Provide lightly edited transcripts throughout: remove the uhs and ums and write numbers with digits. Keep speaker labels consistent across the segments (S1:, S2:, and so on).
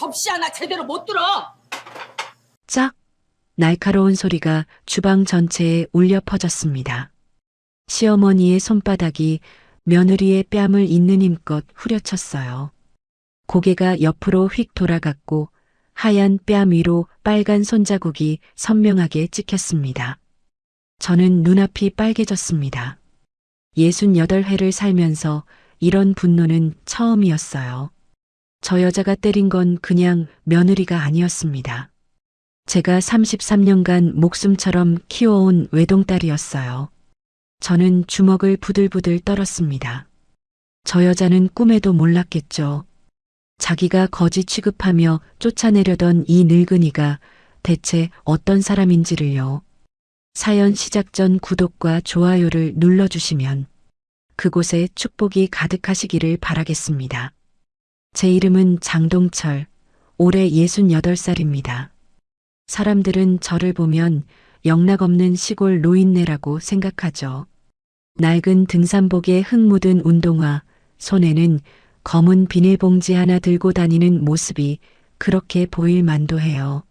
S1: 접시 하나 제대로 못 들어.
S2: 짝! 날카로운 소리가 주방 전체에 울려 퍼졌습니다. 시어머니의 손바닥이 며느리의 뺨을 있는 힘껏 후려쳤어요. 고개가 옆으로 휙 돌아갔고 하얀 뺨 위로 빨간 손자국이 선명하게 찍혔습니다. 저는 눈앞이 빨개졌습니다. 68회를 살면서 이런 분노는 처음이었어요. 저 여자가 때린 건 그냥 며느리가 아니었습니다. 제가 33년간 목숨처럼 키워온 외동딸이었어요. 저는 주먹을 부들부들 떨었습니다. 저 여자는 꿈에도 몰랐겠죠. 자기가 거지 취급하며 쫓아내려던 이 늙은이가 대체 어떤 사람인지를요. 사연 시작 전 구독과 좋아요를 눌러주시면 그곳에 축복이 가득하시기를 바라겠습니다. 제 이름은 장동철, 올해 68살입니다. 사람들은 저를 보면 영락없는 시골 노인네라고 생각하죠. 낡은 등산복에 흙 묻은 운동화, 손에는 검은 비닐봉지 하나 들고 다니는 모습이 그렇게 보일 만도 해요.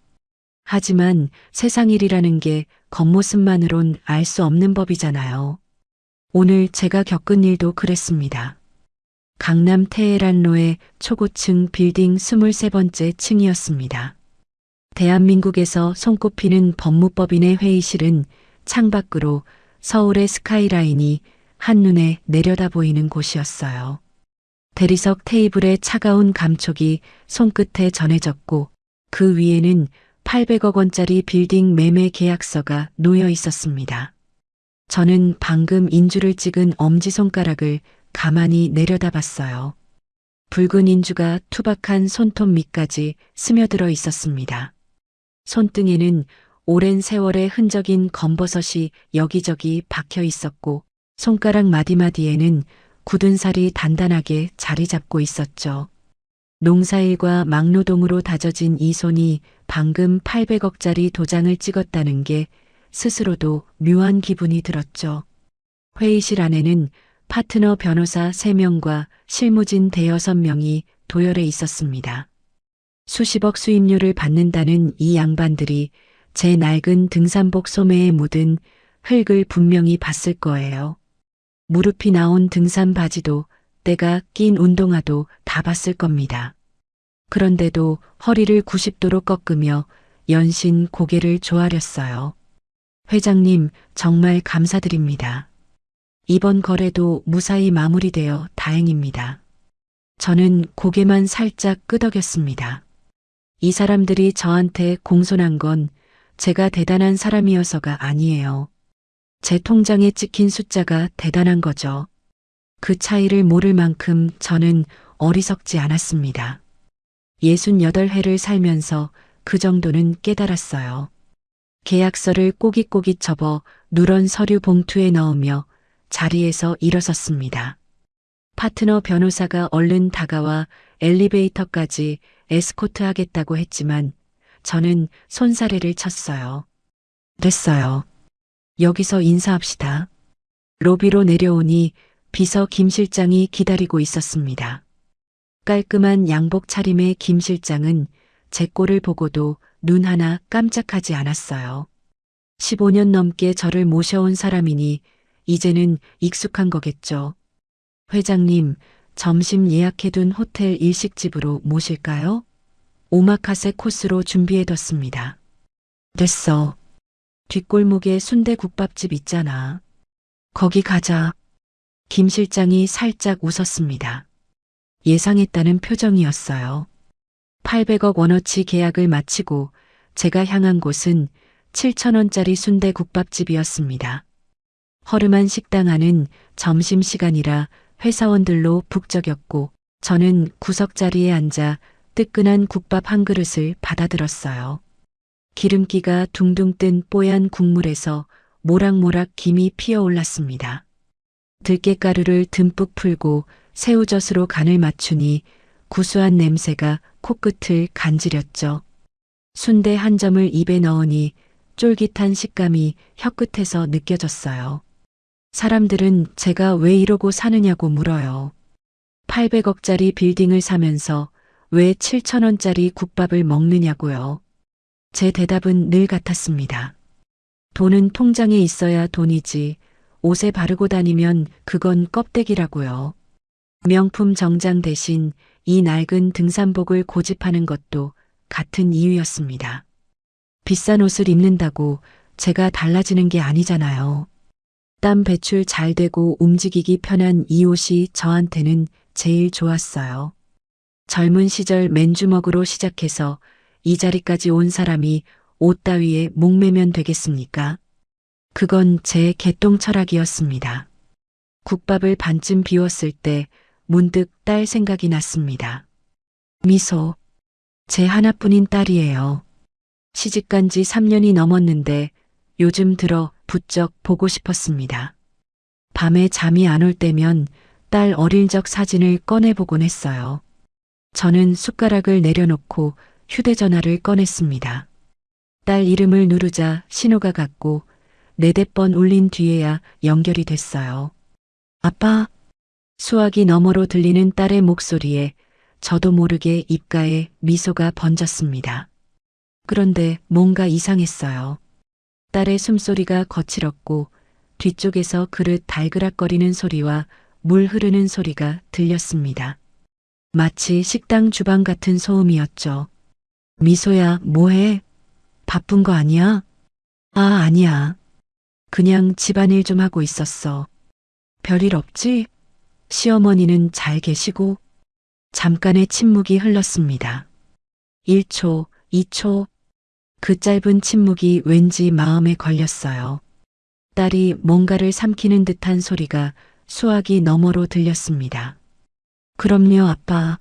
S2: 하지만 세상 일이라는 게 겉모습만으론 알 수 없는 법이잖아요. 오늘 제가 겪은 일도 그랬습니다. 강남 테헤란로의 초고층 빌딩 23번째 층이었습니다. 대한민국에서 손꼽히는 법무법인의 회의실은 창밖으로 서울의 스카이라인이 한눈에 내려다 보이는 곳이었어요. 대리석 테이블에 차가운 감촉이 손끝에 전해졌고 그 위에는 800억 원짜리 빌딩 매매 계약서가 놓여 있었습니다. 저는 방금 인주를 찍은 엄지손가락을 가만히 내려다봤어요. 붉은 인주가 투박한 손톱 밑까지 스며들어 있었습니다. 손등에는 오랜 세월의 흔적인 검버섯이 여기저기 박혀 있었고 손가락 마디마디에는 굳은 살이 단단하게 자리 잡고 있었죠. 농사일과 막노동으로 다져진 이 손이 방금 800억짜리 도장을 찍었다는 게 스스로도 묘한 기분이 들었죠. 회의실 안에는 파트너 변호사 3명과 실무진 대여섯 명이 도열해 있었습니다. 수십억 수임료를 받는다는 이 양반들이 제 낡은 등산복 소매에 묻은 흙을 분명히 봤을 거예요. 무릎이 나온 등산 바지도 때가 낀 운동화도 다 봤을 겁니다. 그런데도 허리를 90도로 꺾으며 연신 고개를 조아렸어요. 회장님, 정말 감사드립니다. 이번 거래도 무사히 마무리되어 다행입니다. 저는 고개만 살짝 끄덕였습니다. 이 사람들이 저한테 공손한 건 제가 대단한 사람이어서가 아니에요. 제 통장에 찍힌 숫자가 대단한 거죠. 그 차이를 모를 만큼 저는 어리석지 않았습니다. 68회를 살면서 그 정도는 깨달았어요. 계약서를 꼬깃꼬깃 접어 누런 서류 봉투에 넣으며 자리에서 일어섰습니다. 파트너 변호사가 얼른 다가와 엘리베이터까지 에스코트 하겠다고 했지만 저는 손사래를 쳤어요. 됐어요. 여기서 인사합시다. 로비로 내려오니 비서 김 실장이 기다리고 있었습니다. 깔끔한 양복 차림의 김 실장은 제 꼴을 보고도 눈 하나 깜짝하지 않았어요. 15년 넘게 저를 모셔온 사람이니 이제는 익숙한 거겠죠. 회장님, 점심 예약해둔 호텔 일식집으로 모실까요? 오마카세 코스로 준비해뒀습니다. 됐어. 뒷골목에 순대국밥집 있잖아. 거기 가자. 김 실장이 살짝 웃었습니다. 예상했다는 표정이었어요. 800억 원어치 계약을 마치고 제가 향한 곳은 7,000원짜리 순대국밥집이었습니다. 허름한 식당 안은 점심시간이라 회사원들로 북적였고 저는 구석자리에 앉아 뜨끈한 국밥 한 그릇을 받아들었어요. 기름기가 둥둥 뜬 뽀얀 국물에서 모락모락 김이 피어올랐습니다. 들깨가루를 듬뿍 풀고 새우젓으로 간을 맞추니 구수한 냄새가 코끝을 간지렸죠. 순대 한 점을 입에 넣으니 쫄깃한 식감이 혀끝에서 느껴졌어요. 사람들은 제가 왜 이러고 사느냐고 물어요. 800억짜리 빌딩을 사면서 왜 7,000원짜리 국밥을 먹느냐고요. 제 대답은 늘 같았습니다. 돈은 통장에 있어야 돈이지, 옷에 바르고 다니면 그건 껍데기라고요. 명품 정장 대신 이 낡은 등산복을 고집하는 것도 같은 이유였습니다. 비싼 옷을 입는다고 제가 달라지는 게 아니잖아요. 땀 배출 잘 되고 움직이기 편한 이 옷이 저한테는 제일 좋았어요. 젊은 시절 맨주먹으로 시작해서 이 자리까지 온 사람이 옷 따위에 목매면 되겠습니까? 그건 제 개똥 철학이었습니다. 국밥을 반쯤 비웠을 때 문득 딸 생각이 났습니다. 미소, 제 하나뿐인 딸이에요. 시집간 지 3년이 넘었는데 요즘 들어 부쩍 보고 싶었습니다. 밤에 잠이 안 올 때면 딸 어릴 적 사진을 꺼내보곤 했어요. 저는 숟가락을 내려놓고 휴대전화를 꺼냈습니다. 딸 이름을 누르자 신호가 갔고 4-4번 울린 뒤에야 연결이 됐어요. 아빠, 수화기 너머로 들리는 딸의 목소리에 저도 모르게 입가에 미소가 번졌습니다. 그런데 뭔가 이상했어요. 딸의 숨소리가 거칠었고 뒤쪽에서 그릇 달그락거리는 소리와 물 흐르는 소리가 들렸습니다. 마치 식당 주방 같은 소음이었죠. 미소야, 뭐해? 바쁜 거 아니야? 아, 아니야. 그냥 집안일 좀 하고 있었어. 별일 없지? 시어머니는 잘 계시고? 잠깐의 침묵이 흘렀습니다. 1초, 2초. 그 짧은 침묵이 왠지 마음에 걸렸어요. 딸이 뭔가를 삼키는 듯한 소리가 수화기 너머로 들렸습니다. 그럼요, 아빠.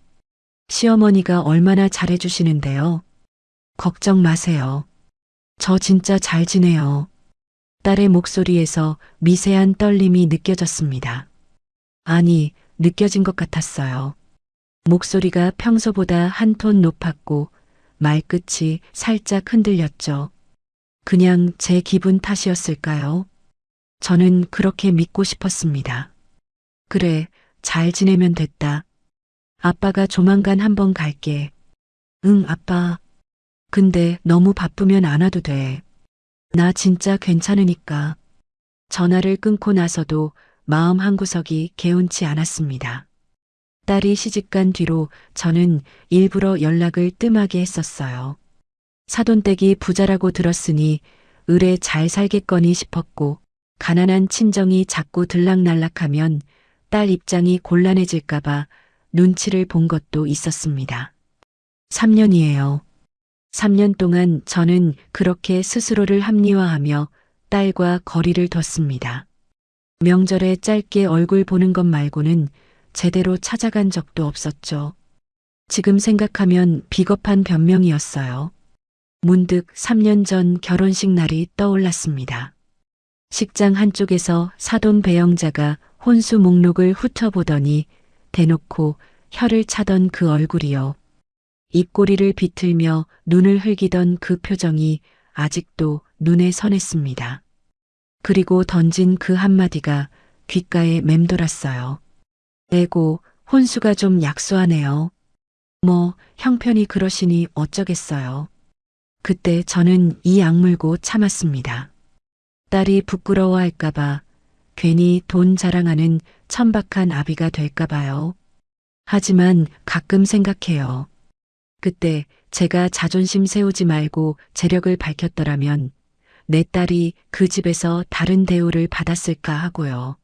S2: 시어머니가 얼마나 잘해주시는데요. 걱정 마세요. 저 진짜 잘 지내요. 딸의 목소리에서 미세한 떨림이 느껴졌습니다. 아니, 느껴진 것 같았어요. 목소리가 평소보다 한 톤 높았고 말끝이 살짝 흔들렸죠. 그냥 제 기분 탓이었을까요? 저는 그렇게 믿고 싶었습니다. 그래, 잘 지내면 됐다. 아빠가 조만간 한번 갈게. 응, 아빠. 근데 너무 바쁘면 안 와도 돼. 나 진짜 괜찮으니까. 전화를 끊고 나서도 마음 한구석이 개운치 않았습니다. 딸이 시집간 뒤로 저는 일부러 연락을 뜸하게 했었어요. 사돈댁이 부자라고 들었으니 을에 잘 살겠거니 싶었고 가난한 친정이 자꾸 들락날락하면 딸 입장이 곤란해질까봐 눈치를 본 것도 있었습니다. 3년이에요. 3년 동안 저는 그렇게 스스로를 합리화하며 딸과 거리를 뒀습니다. 명절에 짧게 얼굴 보는 것 말고는 제대로 찾아간 적도 없었죠. 지금 생각하면 비겁한 변명이었어요. 문득 3년 전 결혼식 날이 떠올랐습니다. 식장 한쪽에서 사돈 배영자가 혼수 목록을 훑어보더니 대놓고 혀를 차던 그 얼굴이요. 입꼬리를 비틀며 눈을 흘기던 그 표정이 아직도 눈에 선했습니다. 그리고 던진 그 한마디가 귓가에 맴돌았어요. 에고, 혼수가 좀 약소하네요. 뭐, 형편이 그러시니 어쩌겠어요. 그때 저는 이 악물고 참았습니다. 딸이 부끄러워할까봐, 괜히 돈 자랑하는 천박한 아비가 될까봐요. 하지만 가끔 생각해요. 그때 제가 자존심 세우지 말고 재력을 밝혔더라면 내 딸이 그 집에서 다른 대우를 받았을까 하고요.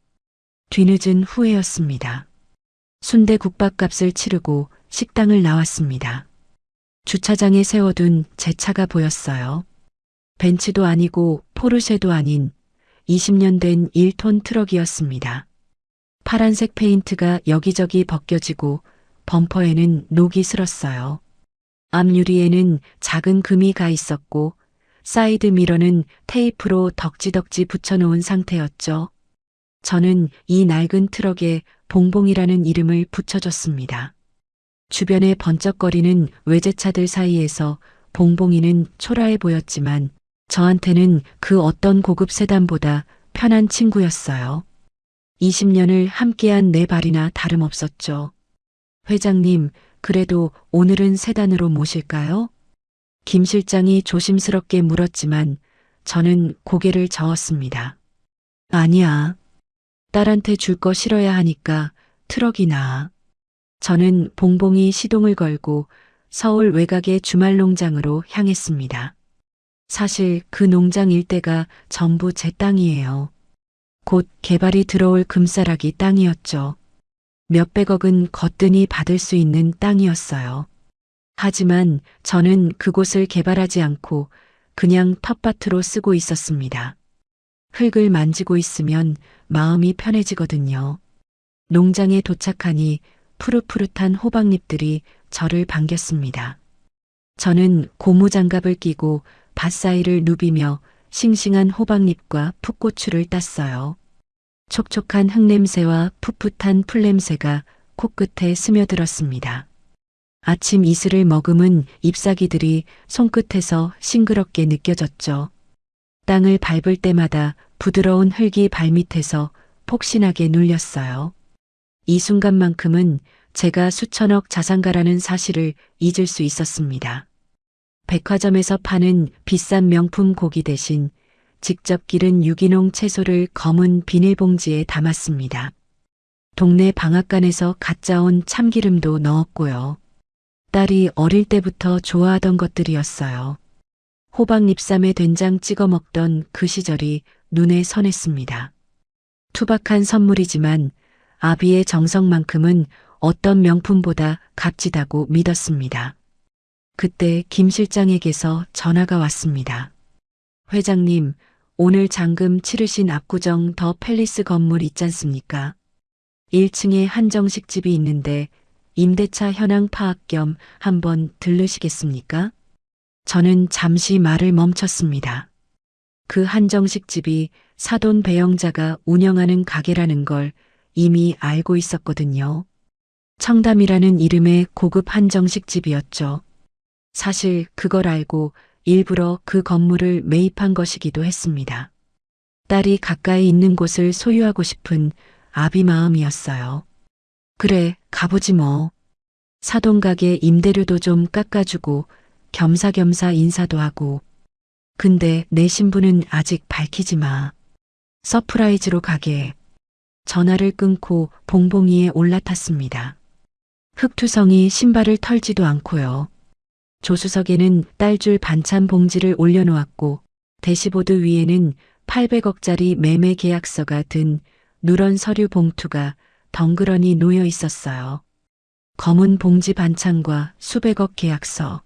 S2: 뒤늦은 후회였습니다. 순대국밥값을 치르고 식당을 나왔습니다. 주차장에 세워둔 제 차가 보였어요. 벤츠도 아니고 포르쉐도 아닌 20년 된 1톤 트럭이었습니다. 파란색 페인트가 여기저기 벗겨지고 범퍼에는 녹이 슬었어요. 앞유리에는 작은 금이 가 있었고 사이드 미러는 테이프로 덕지덕지 붙여놓은 상태였죠. 저는 이 낡은 트럭에 봉봉이라는 이름을 붙여줬습니다. 주변에 번쩍거리는 외제차들 사이에서 봉봉이는 초라해 보였지만 저한테는 그 어떤 고급 세단보다 편한 친구였어요. 20년을 함께한 내 발이나 다름없었죠. 회장님, 그래도 오늘은 세단으로 모실까요? 김 실장이 조심스럽게 물었지만 저는 고개를 저었습니다. 아니야. 딸한테 줄 거 실어야 하니까 트럭이 나아. 저는 봉봉이 시동을 걸고 서울 외곽의 주말 농장으로 향했습니다. 사실 그 농장 일대가 전부 제 땅이에요. 곧 개발이 들어올 금싸라기 땅이었죠. 몇백억은 거뜬히 받을 수 있는 땅이었어요. 하지만 저는 그곳을 개발하지 않고 그냥 텃밭으로 쓰고 있었습니다. 흙을 만지고 있으면 마음이 편해지거든요. 농장에 도착하니 푸릇푸릇한 호박잎들이 저를 반겼습니다. 저는 고무장갑을 끼고 밭 사이를 누비며 싱싱한 호박잎과 풋고추를 땄어요. 촉촉한 흙냄새와 풋풋한 풀냄새가 코끝에 스며들었습니다. 아침 이슬을 머금은 잎사귀들이 손끝에서 싱그럽게 느껴졌죠. 땅을 밟을 때마다 부드러운 흙이 발밑에서 폭신하게 눌렸어요. 이 순간만큼은 제가 수천억 자산가라는 사실을 잊을 수 있었습니다. 백화점에서 파는 비싼 명품 고기 대신 직접 기른 유기농 채소를 검은 비닐봉지에 담았습니다. 동네 방앗간에서 갓 짜온 참기름도 넣었고요. 딸이 어릴 때부터 좋아하던 것들이었어요. 호박잎쌈에 된장 찍어 먹던 그 시절이 눈에 선했습니다. 투박한 선물이지만 아비의 정성만큼은 어떤 명품보다 값지다고 믿었습니다. 그때 김 실장에게서 전화가 왔습니다. 회장님, 오늘 잔금 치르신 압구정 더 팰리스 건물 있잖습니까? 1층에 한정식 집이 있는데 임대차 현황 파악 겸 한번 들르시겠습니까? 저는 잠시 말을 멈췄습니다. 그 한정식 집이 사돈 배영자가 운영하는 가게라는 걸 이미 알고 있었거든요. 청담이라는 이름의 고급 한정식 집이었죠. 사실 그걸 알고 일부러 그 건물을 매입한 것이기도 했습니다. 딸이 가까이 있는 곳을 소유하고 싶은 아비 마음이었어요. 그래, 가보지 뭐. 사돈 가게 임대료도 좀 깎아주고 겸사겸사 인사도 하고. 근데 내 신분은 아직 밝히지 마. 서프라이즈로 가게. 전화를 끊고 봉봉이에 올라탔습니다. 흙투성이 신발을 털지도 않고요. 조수석에는 딸줄 반찬 봉지를 올려놓았고 대시보드 위에는 800억짜리 매매 계약서가 든 누런 서류 봉투가 덩그러니 놓여 있었어요. 검은 봉지 반찬과 수백억 계약서.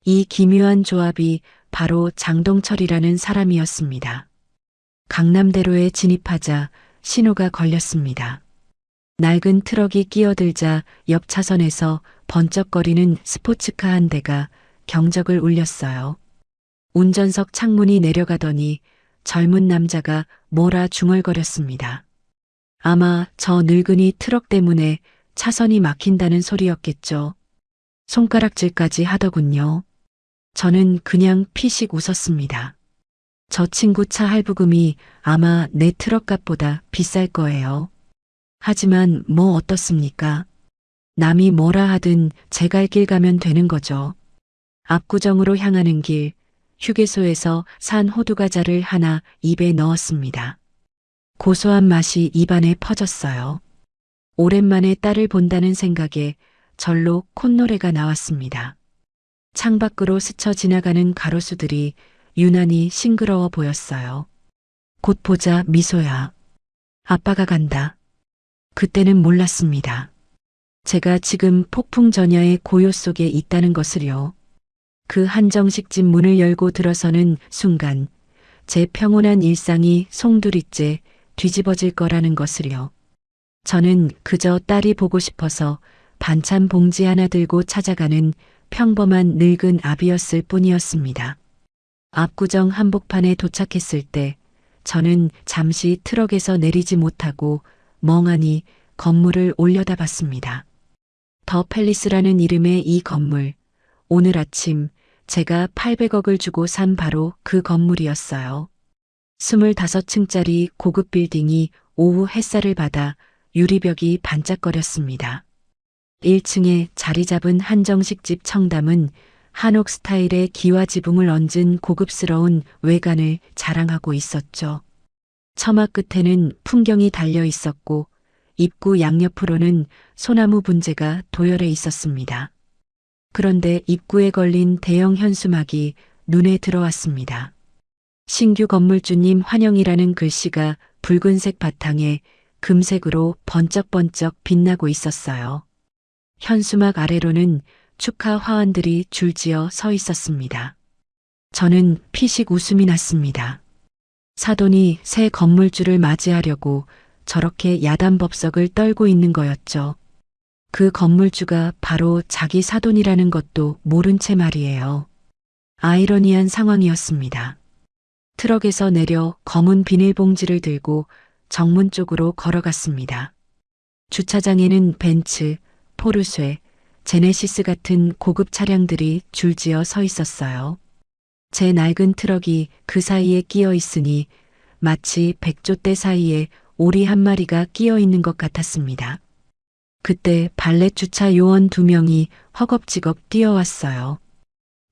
S2: 이 기묘한 조합이 바로 장동철이라는 사람이었습니다. 강남대로에 진입하자 신호가 걸렸습니다. 낡은 트럭이 끼어들자 옆 차선에서 번쩍거리는 스포츠카 한 대가 경적을 울렸어요. 운전석 창문이 내려가더니 젊은 남자가 뭐라 중얼거렸습니다. 아마 저 늙은이 트럭 때문에 차선이 막힌다는 소리였겠죠. 손가락질까지 하더군요. 저는 그냥 피식 웃었습니다. 저 친구 차 할부금이 아마 내 트럭 값보다 비쌀 거예요. 하지만 뭐 어떻습니까? 남이 뭐라 하든 제 갈 길 가면 되는 거죠. 압구정으로 향하는 길, 휴게소에서 산 호두과자를 하나 입에 넣었습니다. 고소한 맛이 입안에 퍼졌어요. 오랜만에 딸을 본다는 생각에 절로 콧노래가 나왔습니다. 창밖으로 스쳐 지나가는 가로수들이 유난히 싱그러워 보였어요. 곧 보자, 미소야. 아빠가 간다. 그때는 몰랐습니다. 제가 지금 폭풍전야의 고요 속에 있다는 것을요. 그 한정식집 문을 열고 들어서는 순간 제 평온한 일상이 송두리째 뒤집어질 거라는 것을요. 저는 그저 딸이 보고 싶어서 반찬 봉지 하나 들고 찾아가는 평범한 늙은 아비였을 뿐이었습니다. 압구정 한복판에 도착했을 때 저는 잠시 트럭에서 내리지 못하고 멍하니 건물을 올려다봤습니다. 더 팰리스라는 이름의 이 건물, 오늘 아침 제가 800억을 주고 산 바로 그 건물이었어요. 25층짜리 고급 빌딩이 오후 햇살을 받아 유리벽이 반짝거렸습니다. 1층에 자리 잡은 한정식 집 청담은 한옥 스타일의 기와 지붕을 얹은 고급스러운 외관을 자랑하고 있었죠. 처마 끝에는 풍경이 달려 있었고 입구 양옆으로는 소나무 분재가 도열해 있었습니다. 그런데 입구에 걸린 대형 현수막이 눈에 들어왔습니다. 신규 건물주님 환영이라는 글씨가 붉은색 바탕에 금색으로 번쩍번쩍 빛나고 있었어요. 현수막 아래로는 축하 화환들이 줄지어 서 있었습니다. 저는 피식 웃음이 났습니다. 사돈이 새 건물주를 맞이하려고 저렇게 야단법석을 떨고 있는 거였죠. 그 건물주가 바로 자기 사돈이라는 것도 모른 채 말이에요. 아이러니한 상황이었습니다. 트럭에서 내려 검은 비닐봉지를 들고 정문 쪽으로 걸어갔습니다. 주차장에는 벤츠, 포르쉐, 제네시스 같은 고급 차량들이 줄지어 서 있었어요. 제 낡은 트럭이 그 사이에 끼어 있으니 마치 백조떼 사이에 오리 한 마리가 끼어 있는 것 같았습니다. 그때 발렛 주차 요원 2명이 허겁지겁 뛰어왔어요.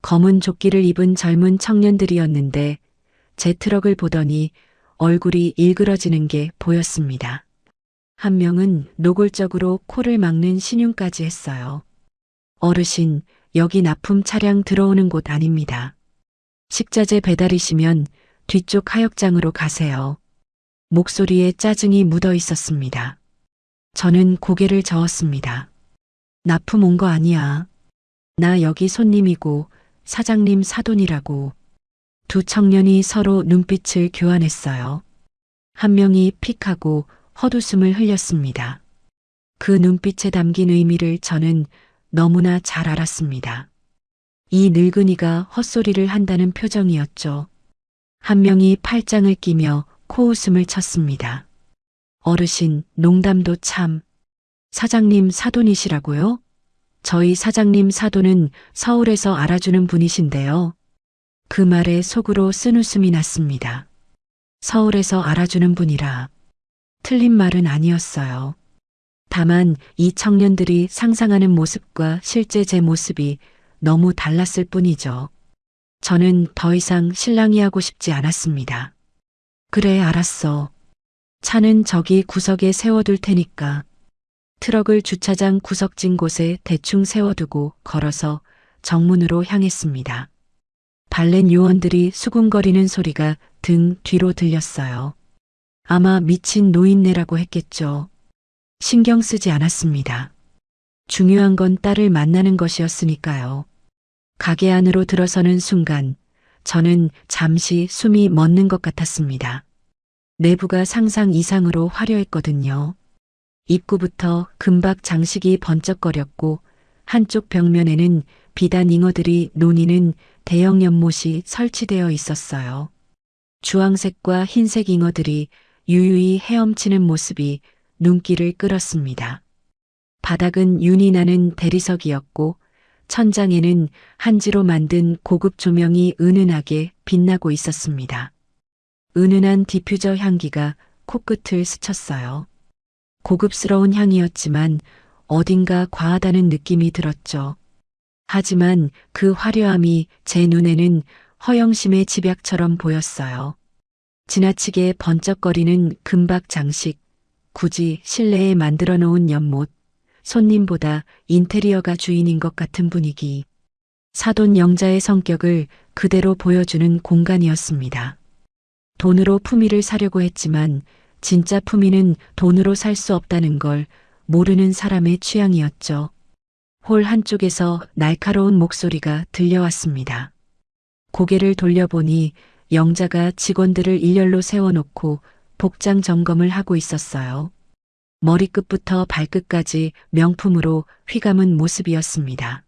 S2: 검은 조끼를 입은 젊은 청년들이었는데 제 트럭을 보더니 얼굴이 일그러지는 게 보였습니다. 한 명은 노골적으로 코를 막는 신용까지 했어요. 어르신, 여기 납품 차량 들어오는 곳 아닙니다. 식자재 배달이시면 뒤쪽 하역장으로 가세요. 목소리에 짜증이 묻어 있었습니다. 저는 고개를 저었습니다. 납품 온 거 아니야. 나 여기 손님이고 사장님 사돈이라고. 두 청년이 서로 눈빛을 교환했어요. 한 명이 픽하고 헛웃음을 흘렸습니다. 그 눈빛에 담긴 의미를 저는 너무나 잘 알았습니다. 이 늙은이가 헛소리를 한다는 표정이었죠. 한 명이 팔짱을 끼며 코웃음을 쳤습니다. 어르신, 농담도 참. 사장님 사돈이시라고요? 저희 사장님 사돈은 서울에서 알아주는 분이신데요. 그 말에 속으로 쓴웃음이 났습니다. 서울에서 알아주는 분이라. 틀린 말은 아니었어요. 다만 이 청년들이 상상하는 모습과 실제 제 모습이 너무 달랐을 뿐이죠. 저는 더 이상 실랑이 하고 싶지 않았습니다. 그래, 알았어. 차는 저기 구석에 세워둘 테니까. 트럭을 주차장 구석진 곳에 대충 세워두고 걸어서 정문으로 향했습니다. 발렛 요원들이 수군거리는 소리가 등 뒤로 들렸어요. 아마 미친 노인네라고 했겠죠. 신경 쓰지 않았습니다. 중요한 건 딸을 만나는 것이었으니까요. 가게 안으로 들어서는 순간 저는 잠시 숨이 멎는 것 같았습니다. 내부가 상상 이상으로 화려했거든요. 입구부터 금박 장식이 번쩍거렸고 한쪽 벽면에는 비단 잉어들이 노니는 대형 연못이 설치되어 있었어요. 주황색과 흰색 잉어들이 유유히 헤엄치는 모습이 눈길을 끌었습니다. 바닥은 윤이 나는 대리석이었고 천장에는 한지로 만든 고급 조명이 은은하게 빛나고 있었습니다. 은은한 디퓨저 향기가 코끝을 스쳤어요. 고급스러운 향이었지만 어딘가 과하다는 느낌이 들었죠. 하지만 그 화려함이 제 눈에는 허영심의 집약처럼 보였어요. 지나치게 번쩍거리는 금박 장식, 굳이 실내에 만들어 놓은 연못, 손님보다 인테리어가 주인인 것 같은 분위기. 사돈 영자의 성격을 그대로 보여주는 공간이었습니다. 돈으로 품위를 사려고 했지만 진짜 품위는 돈으로 살 수 없다는 걸 모르는 사람의 취향이었죠. 홀 한쪽에서 날카로운 목소리가 들려왔습니다. 고개를 돌려보니 영자가 직원들을 일렬로 세워놓고 복장 점검을 하고 있었어요. 머리끝부터 발끝까지 명품으로 휘감은 모습이었습니다.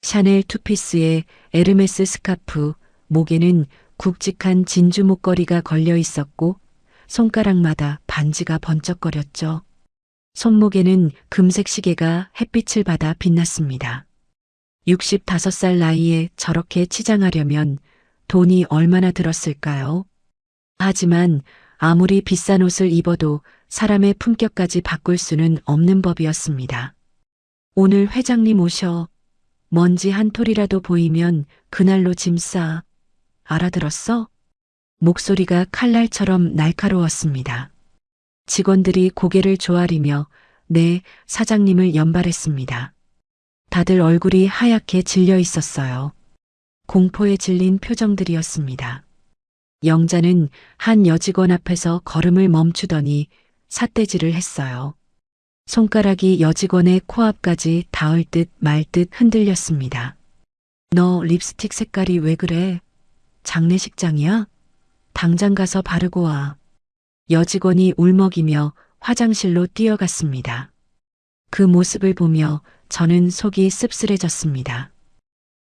S2: 샤넬 투피스에 에르메스 스카프, 목에는 굵직한 진주 목걸이가 걸려 있었고 손가락마다 반지가 번쩍거렸죠. 손목에는 금색 시계가 햇빛을 받아 빛났습니다. 65살 나이에 저렇게 치장하려면 돈이 얼마나 들었을까요? 하지만 아무리 비싼 옷을 입어도 사람의 품격까지 바꿀 수는 없는 법이었습니다. 오늘 회장님 오셔. 먼지 한 톨이라도 보이면 그날로 짐 싸. 알아들었어? 목소리가 칼날처럼 날카로웠습니다. 직원들이 고개를 조아리며 네, 사장님을 연발했습니다. 다들 얼굴이 하얗게 질려 있었어요. 공포에 질린 표정들이었습니다. 영자는 한 여직원 앞에서 걸음을 멈추더니 삿대질을 했어요. 손가락이 여직원의 코앞까지 닿을 듯 말 듯 흔들렸습니다. 너 립스틱 색깔이 왜 그래? 장례식장이야? 당장 가서 바르고 와. 여직원이 울먹이며 화장실로 뛰어갔습니다. 그 모습을 보며 저는 속이 씁쓸해졌습니다.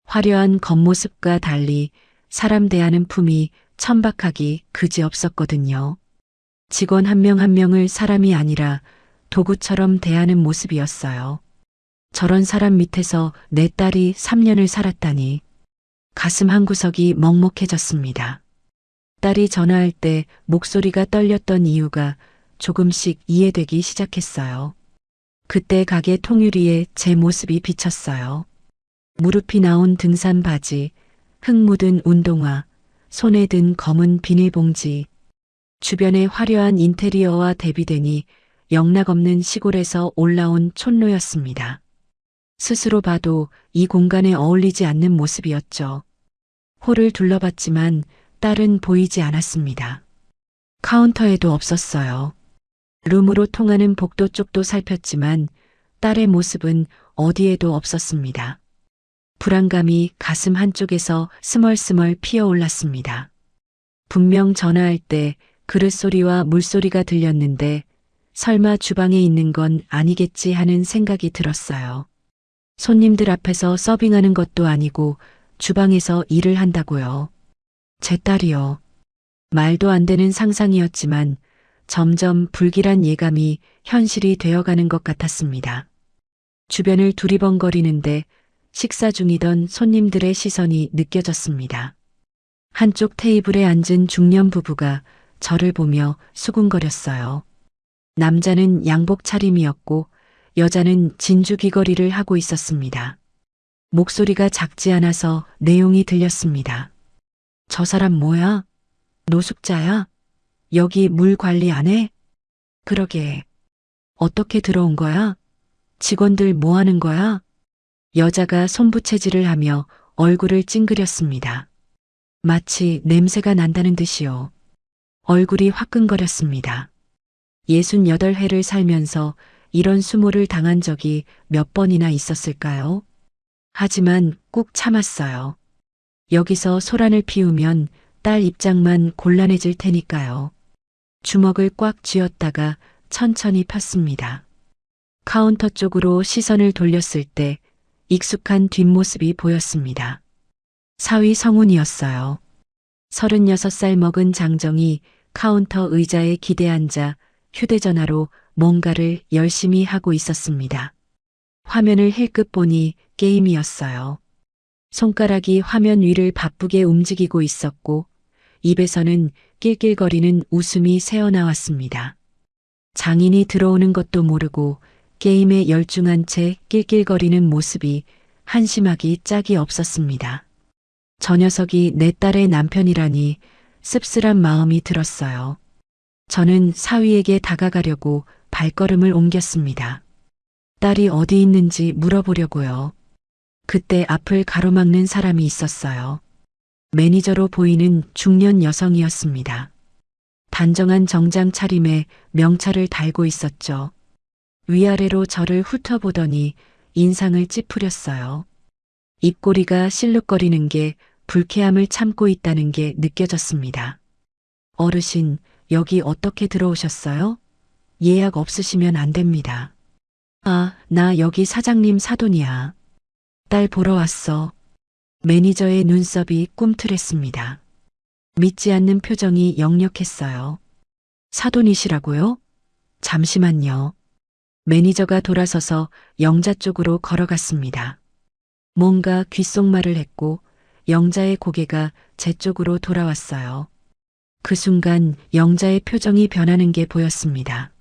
S2: 화려한 겉모습과 달리 사람 대하는 품이 천박하기 그지없었거든요. 직원 한 명 한 명을 사람이 아니라 도구처럼 대하는 모습이었어요. 저런 사람 밑에서 내 딸이 3년을 살았다니 가슴 한구석이 먹먹해졌습니다. 딸이 전화할 때 목소리가 떨렸던 이유가 조금씩 이해되기 시작했어요. 그때 가게 통유리에 제 모습이 비쳤어요. 무릎이 나온 등산 바지, 흙 묻은 운동화, 손에 든 검은 비닐봉지. 주변의 화려한 인테리어와 대비되니 영락없는 시골에서 올라온 촌로였습니다. 스스로 봐도 이 공간에 어울리지 않는 모습이었죠. 홀을 둘러봤지만 딸은 보이지 않았습니다. 카운터에도 없었어요. 룸으로 통하는 복도 쪽도 살폈지만 딸의 모습은 어디에도 없었습니다. 불안감이 가슴 한쪽에서 스멀스멀 피어올랐습니다. 분명 전화할 때 그릇 소리와 물소리가 들렸는데 설마 주방에 있는 건 아니겠지 하는 생각이 들었어요. 손님들 앞에서 서빙하는 것도 아니고 주방에서 일을 한다고요. 제 딸이요. 말도 안 되는 상상이었지만 점점 불길한 예감이 현실이 되어가는 것 같았습니다. 주변을 두리번거리는데 식사 중이던 손님들의 시선이 느껴졌습니다. 한쪽 테이블에 앉은 중년 부부가 저를 보며 수군거렸어요. 남자는 양복 차림이었고 여자는 진주 귀걸이를 하고 있었습니다. 목소리가 작지 않아서 내용이 들렸습니다. 저 사람 뭐야? 노숙자야? 여기 물 관리 안 해? 그러게. 어떻게 들어온 거야? 직원들 뭐 하는 거야? 여자가 손부채질을 하며 얼굴을 찡그렸습니다. 마치 냄새가 난다는 듯이요. 얼굴이 화끈거렸습니다. 68회를 살면서 이런 수모를 당한 적이 몇 번이나 있었을까요? 하지만 꾹 참았어요. 여기서 소란을 피우면 딸 입장만 곤란해질 테니까요. 주먹을 꽉 쥐었다가 천천히 폈습니다. 카운터 쪽으로 시선을 돌렸을 때 익숙한 뒷모습이 보였습니다. 사위 성훈이었어요. 36살 먹은 장정이 카운터 의자에 기대앉아 휴대전화로 뭔가를 열심히 하고 있었습니다. 화면을 힐끗 보니 게임이었어요. 손가락이 화면 위를 바쁘게 움직이고 있었고 입에서는 낄낄거리는 웃음이 새어나왔습니다. 장인이 들어오는 것도 모르고 게임에 열중한 채 낄낄거리는 모습이 한심하기 짝이 없었습니다. 저 녀석이 내 딸의 남편이라니 씁쓸한 마음이 들었어요. 저는 사위에게 다가가려고 발걸음을 옮겼습니다. 딸이 어디 있는지 물어보려고요. 그때 앞을 가로막는 사람이 있었어요. 매니저로 보이는 중년 여성이었습니다. 단정한 정장 차림에 명찰을 달고 있었죠. 위아래로 저를 훑어보더니 인상을 찌푸렸어요. 입꼬리가 실룩거리는 게 불쾌함을 참고 있다는 게 느껴졌습니다. 어르신, 여기 어떻게 들어오셨어요? 예약 없으시면 안 됩니다. 아, 나 여기 사장님 사돈이야. 딸 보러 왔어. 매니저의 눈썹이 꿈틀했습니다. 믿지 않는 표정이 역력했어요. 사돈이시라고요? 잠시만요. 매니저가 돌아서서 영자 쪽으로 걸어갔습니다. 뭔가 귓속말을 했고 영자의 고개가 제 쪽으로 돌아왔어요. 그 순간 영자의 표정이 변하는 게 보였습니다.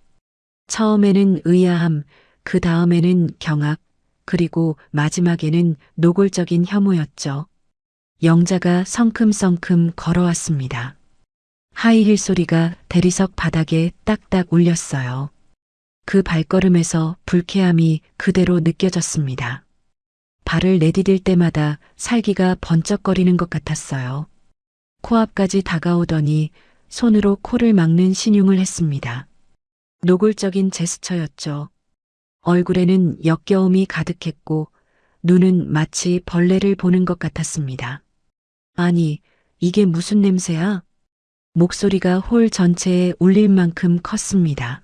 S2: 처음에는 의아함, 그 다음에는 경악, 그리고 마지막에는 노골적인 혐오였죠. 영자가 성큼성큼 걸어왔습니다. 하이힐 소리가 대리석 바닥에 딱딱 울렸어요. 그 발걸음에서 불쾌함이 그대로 느껴졌습니다. 발을 내디딜 때마다 살기가 번쩍거리는 것 같았어요. 코앞까지 다가오더니 손으로 코를 막는 신용을 했습니다. 노골적인 제스처였죠. 얼굴에는 역겨움이 가득했고 눈은 마치 벌레를 보는 것 같았습니다. 아니, 이게 무슨 냄새야? 목소리가 홀 전체에 울릴 만큼 컸습니다.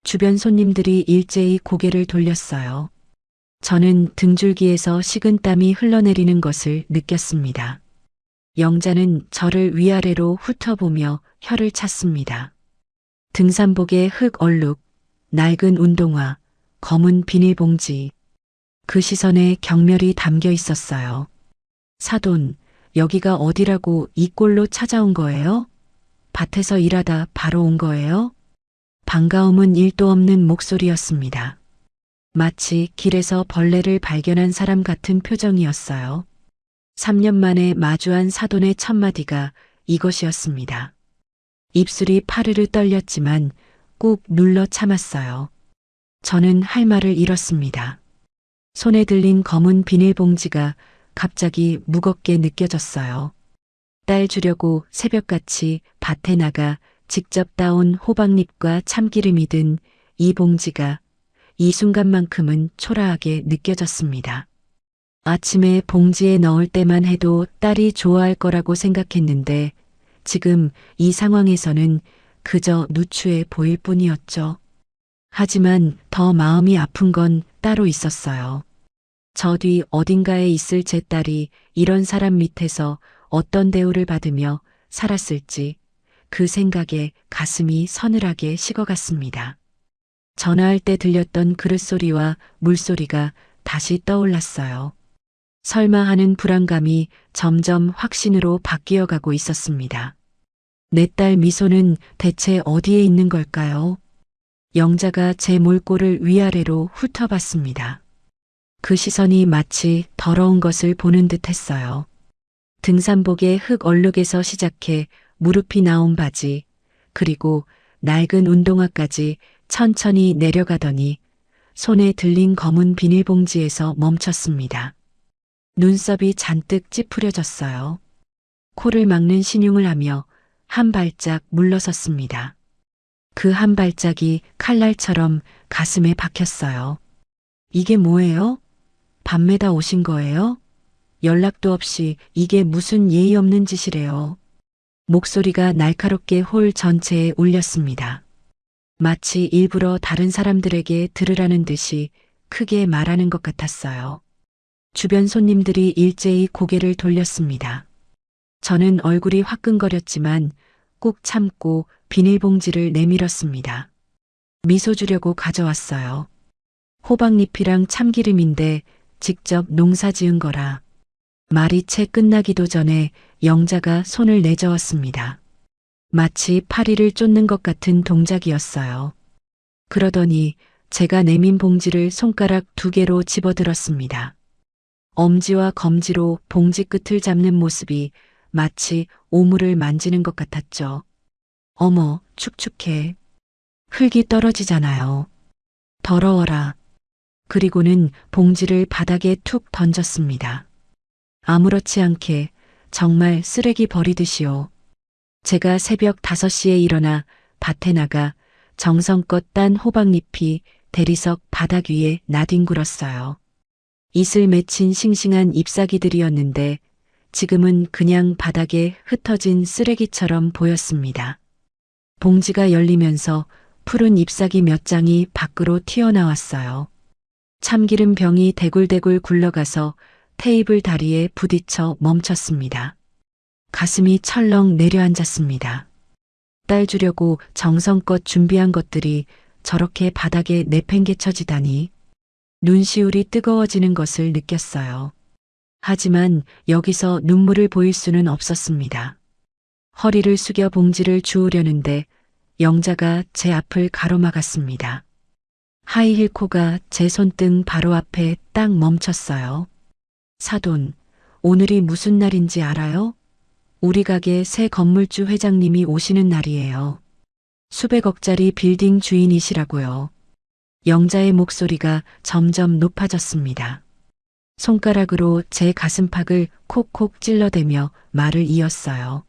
S2: 주변 손님들이 일제히 고개를 돌렸어요. 저는 등줄기에서 식은땀이 흘러내리는 것을 느꼈습니다. 영자는 저를 위아래로 훑어보며 혀를 찼습니다. 등산복에 흙 얼룩, 낡은 운동화, 검은 비닐봉지. 그 시선에 경멸이 담겨 있었어요. 사돈, 여기가 어디라고 이 꼴로 찾아온 거예요? 밭에서 일하다 바로 온 거예요? 반가움은 일도 없는 목소리였습니다. 마치 길에서 벌레를 발견한 사람 같은 표정이었어요. 3년 만에 마주한 사돈의 첫마디가 이것이었습니다. 입술이 파르르 떨렸지만 꾹 눌러 참았어요. 저는 할 말을 잃었습니다. 손에 들린 검은 비닐봉지가 갑자기 무겁게 느껴졌어요. 딸 주려고 새벽같이 밭에 나가 직접 따온 호박잎과 참기름이 든 이 봉지가 이 순간만큼은 초라하게 느껴졌습니다. 아침에 봉지에 넣을 때만 해도 딸이 좋아할 거라고 생각했는데 지금 이 상황에서는 그저 누추해 보일 뿐이었죠. 하지만 더 마음이 아픈 건 따로 있었어요. 저 뒤 어딘가에 있을 제 딸이 이런 사람 밑에서 어떤 대우를 받으며 살았을지 그 생각에 가슴이 서늘하게 식어갔습니다. 전화할 때 들렸던 그릇소리와 물소리가 다시 떠올랐어요. 설마 하는 불안감이 점점 확신으로 바뀌어가고 있었습니다. 내 딸 미소는 대체 어디에 있는 걸까요? 영자가 제 몰골을 위아래로 훑어봤습니다. 그 시선이 마치 더러운 것을 보는 듯 했어요. 등산복의 흙 얼룩에서 시작해 무릎이 나온 바지, 그리고 낡은 운동화까지 천천히 내려가더니 손에 들린 검은 비닐봉지에서 멈췄습니다. 눈썹이 잔뜩 찌푸려졌어요. 코를 막는 신용을 하며 한 발짝 물러섰습니다. 그 한 발짝이 칼날처럼 가슴에 박혔어요. 이게 뭐예요? 밤매다 오신 거예요? 연락도 없이 이게 무슨 예의 없는 짓이래요. 목소리가 날카롭게 홀 전체에 울렸습니다. 마치 일부러 다른 사람들에게 들으라는 듯이 크게 말하는 것 같았어요. 주변 손님들이 일제히 고개를 돌렸습니다. 저는 얼굴이 화끈거렸지만 꾹 참고 비닐봉지를 내밀었습니다. 미소 주려고 가져왔어요. 호박잎이랑 참기름인데 직접 농사 지은 거라. 말이 채 끝나기도 전에 영자가 손을 내저었습니다. 마치 파리를 쫓는 것 같은 동작이었어요. 그러더니 제가 내민 봉지를 손가락 2개로 집어들었습니다. 엄지와 검지로 봉지 끝을 잡는 모습이 마치 오물을 만지는 것 같았죠. 어머, 축축해. 흙이 떨어지잖아요. 더러워라. 그리고는 봉지를 바닥에 툭 던졌습니다. 아무렇지 않게 정말 쓰레기 버리듯이요. 제가 새벽 5시에 일어나 밭에 나가 정성껏 딴 호박잎이 대리석 바닥 위에 나뒹굴었어요. 이슬 맺힌 싱싱한 잎사귀들이었는데 지금은 그냥 바닥에 흩어진 쓰레기처럼 보였습니다. 봉지가 열리면서 푸른 잎사귀 몇 장이 밖으로 튀어나왔어요. 참기름 병이 대굴대굴 굴러가서 테이블 다리에 부딪혀 멈췄습니다. 가슴이 철렁 내려앉았습니다. 딸 주려고 정성껏 준비한 것들이 저렇게 바닥에 내팽개쳐지다니 눈시울이 뜨거워지는 것을 느꼈어요. 하지만 여기서 눈물을 보일 수는 없었습니다. 허리를 숙여 봉지를 주우려는데 영자가 제 앞을 가로막았습니다. 하이힐 코가 제 손등 바로 앞에 딱 멈췄어요. 사돈, 오늘이 무슨 날인지 알아요? 우리 가게 새 건물주 회장님이 오시는 날이에요. 수백억짜리 빌딩 주인이시라고요. 영자의 목소리가 점점 높아졌습니다. 손가락으로 제 가슴팍을 콕콕 찔러대며 말을 이었어요.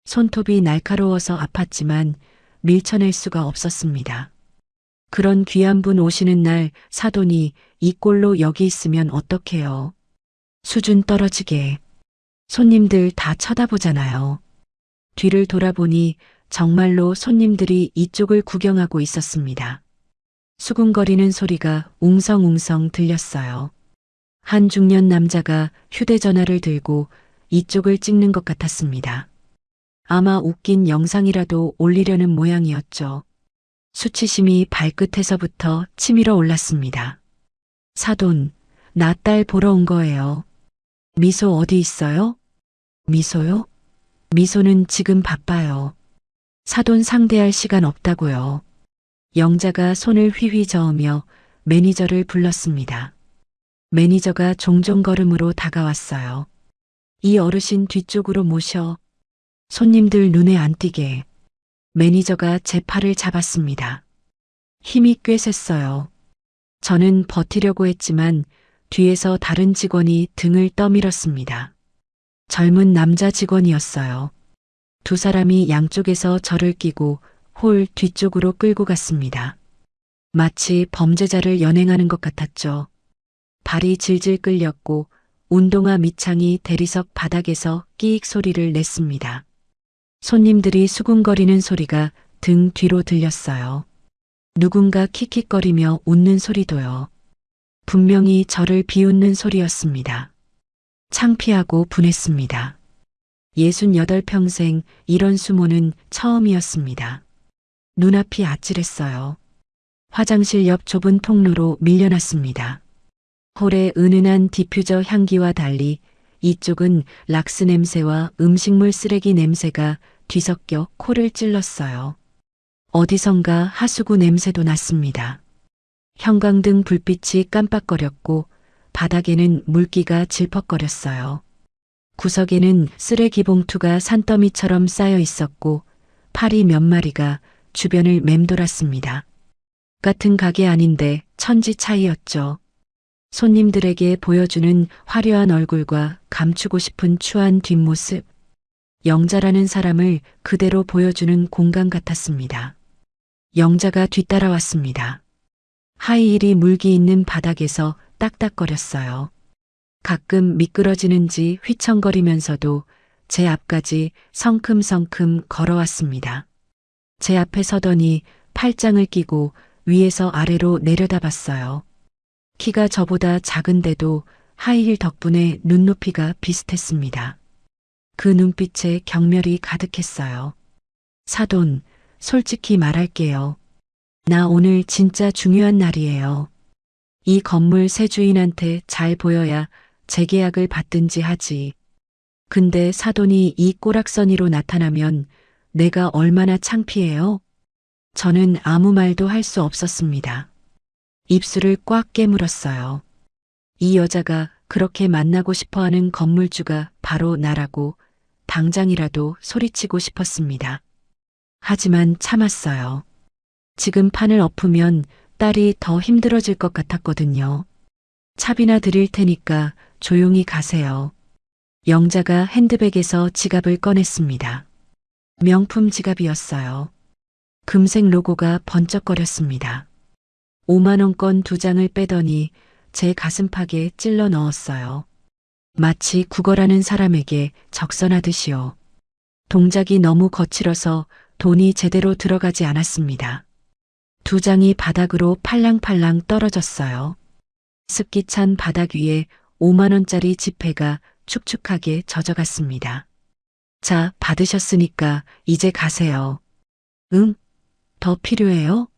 S2: 손톱이 날카로워서 아팠지만 밀쳐낼 수가 없었습니다. 그런 귀한 분 오시는 날 사돈이 이 꼴로 여기 있으면 어떡해요. 수준 떨어지게. 손님들 다 쳐다보잖아요. 뒤를 돌아보니 정말로 손님들이 이쪽을 구경하고 있었습니다. 수군거리는 소리가 웅성웅성 들렸어요. 한 중년 남자가 휴대전화를 들고 이쪽을 찍는 것 같았습니다. 아마 웃긴 영상이라도 올리려는 모양이었죠. 수치심이 발끝에서부터 치밀어 올랐습니다. 사돈, 나 딸 보러 온 거예요. 미소 어디 있어요? 미소요? 미소는 지금 바빠요. 사돈 상대할 시간 없다고요. 영자가 손을 휘휘 저으며 매니저를 불렀습니다. 매니저가 종종 걸음으로 다가왔어요. 이 어르신 뒤쪽으로 모셔. 손님들 눈에 안 띄게. 매니저가 제 팔을 잡았습니다. 힘이 꽤 셌어요. 저는 버티려고 했지만 뒤에서 다른 직원이 등을 떠밀었습니다. 젊은 남자 직원이었어요. 두 사람이 양쪽에서 저를 끼고 홀 뒤쪽으로 끌고 갔습니다. 마치 범죄자를 연행하는 것 같았죠. 발이 질질 끌렸고 운동화 밑창이 대리석 바닥에서 끼익 소리를 냈습니다. 손님들이 수군거리는 소리가 등 뒤로 들렸어요. 누군가 킥킥거리며 웃는 소리도요. 분명히 저를 비웃는 소리였습니다. 창피하고 분했습니다. 68평생 이런 수모는 처음이었습니다. 눈앞이 아찔했어요. 화장실 옆 좁은 통로로 밀려났습니다. 홀의 은은한 디퓨저 향기와 달리 이쪽은 락스 냄새와 음식물 쓰레기 냄새가 뒤섞여 코를 찔렀어요. 어디선가 하수구 냄새도 났습니다. 형광등 불빛이 깜빡거렸고 바닥에는 물기가 질퍽거렸어요. 구석에는 쓰레기 봉투가 산더미처럼 쌓여 있었고 파리 몇 마리가 주변을 맴돌았습니다. 같은 가게 아닌데 천지 차이였죠. 손님들에게 보여주는 화려한 얼굴과 감추고 싶은 추한 뒷모습. 영자라는 사람을 그대로 보여주는 공간 같았습니다. 영자가 뒤따라왔습니다. 하이힐이 물기 있는 바닥에서 딱딱거렸어요. 가끔 미끄러지는지 휘청거리면서도 제 앞까지 성큼성큼 걸어왔습니다. 제 앞에 서더니 팔짱을 끼고 위에서 아래로 내려다봤어요. 키가 저보다 작은데도 하이힐 덕분에 눈높이가 비슷했습니다. 그 눈빛에 경멸이 가득했어요. 사돈, 솔직히 말할게요. 나 오늘 진짜 중요한 날이에요. 이 건물 새 주인한테 잘 보여야 재계약을 받든지 하지. 근데 사돈이 이 꼬락서니로 나타나면 내가 얼마나 창피해요? 저는 아무 말도 할 수 없었습니다. 입술을 꽉 깨물었어요. 이 여자가 그렇게 만나고 싶어하는 건물주가 바로 나라고 당장이라도 소리치고 싶었습니다. 하지만 참았어요. 지금 판을 엎으면 딸이 더 힘들어질 것 같았거든요. 차비나 드릴 테니까 조용히 가세요. 영자가 핸드백에서 지갑을 꺼냈습니다. 명품 지갑이었어요. 금색 로고가 번쩍거렸습니다. 5만원권 2장을 빼더니 제 가슴팍에 찔러 넣었어요. 마치 구걸하는 사람에게 적선하듯이요. 동작이 너무 거칠어서 돈이 제대로 들어가지 않았습니다. 2장이 바닥으로 팔랑팔랑 떨어졌어요. 습기 찬 바닥 위에 5만원짜리 지폐가 축축하게 젖어갔습니다. 자, 받으셨으니까 이제 가세요. 응? 더 필요해요?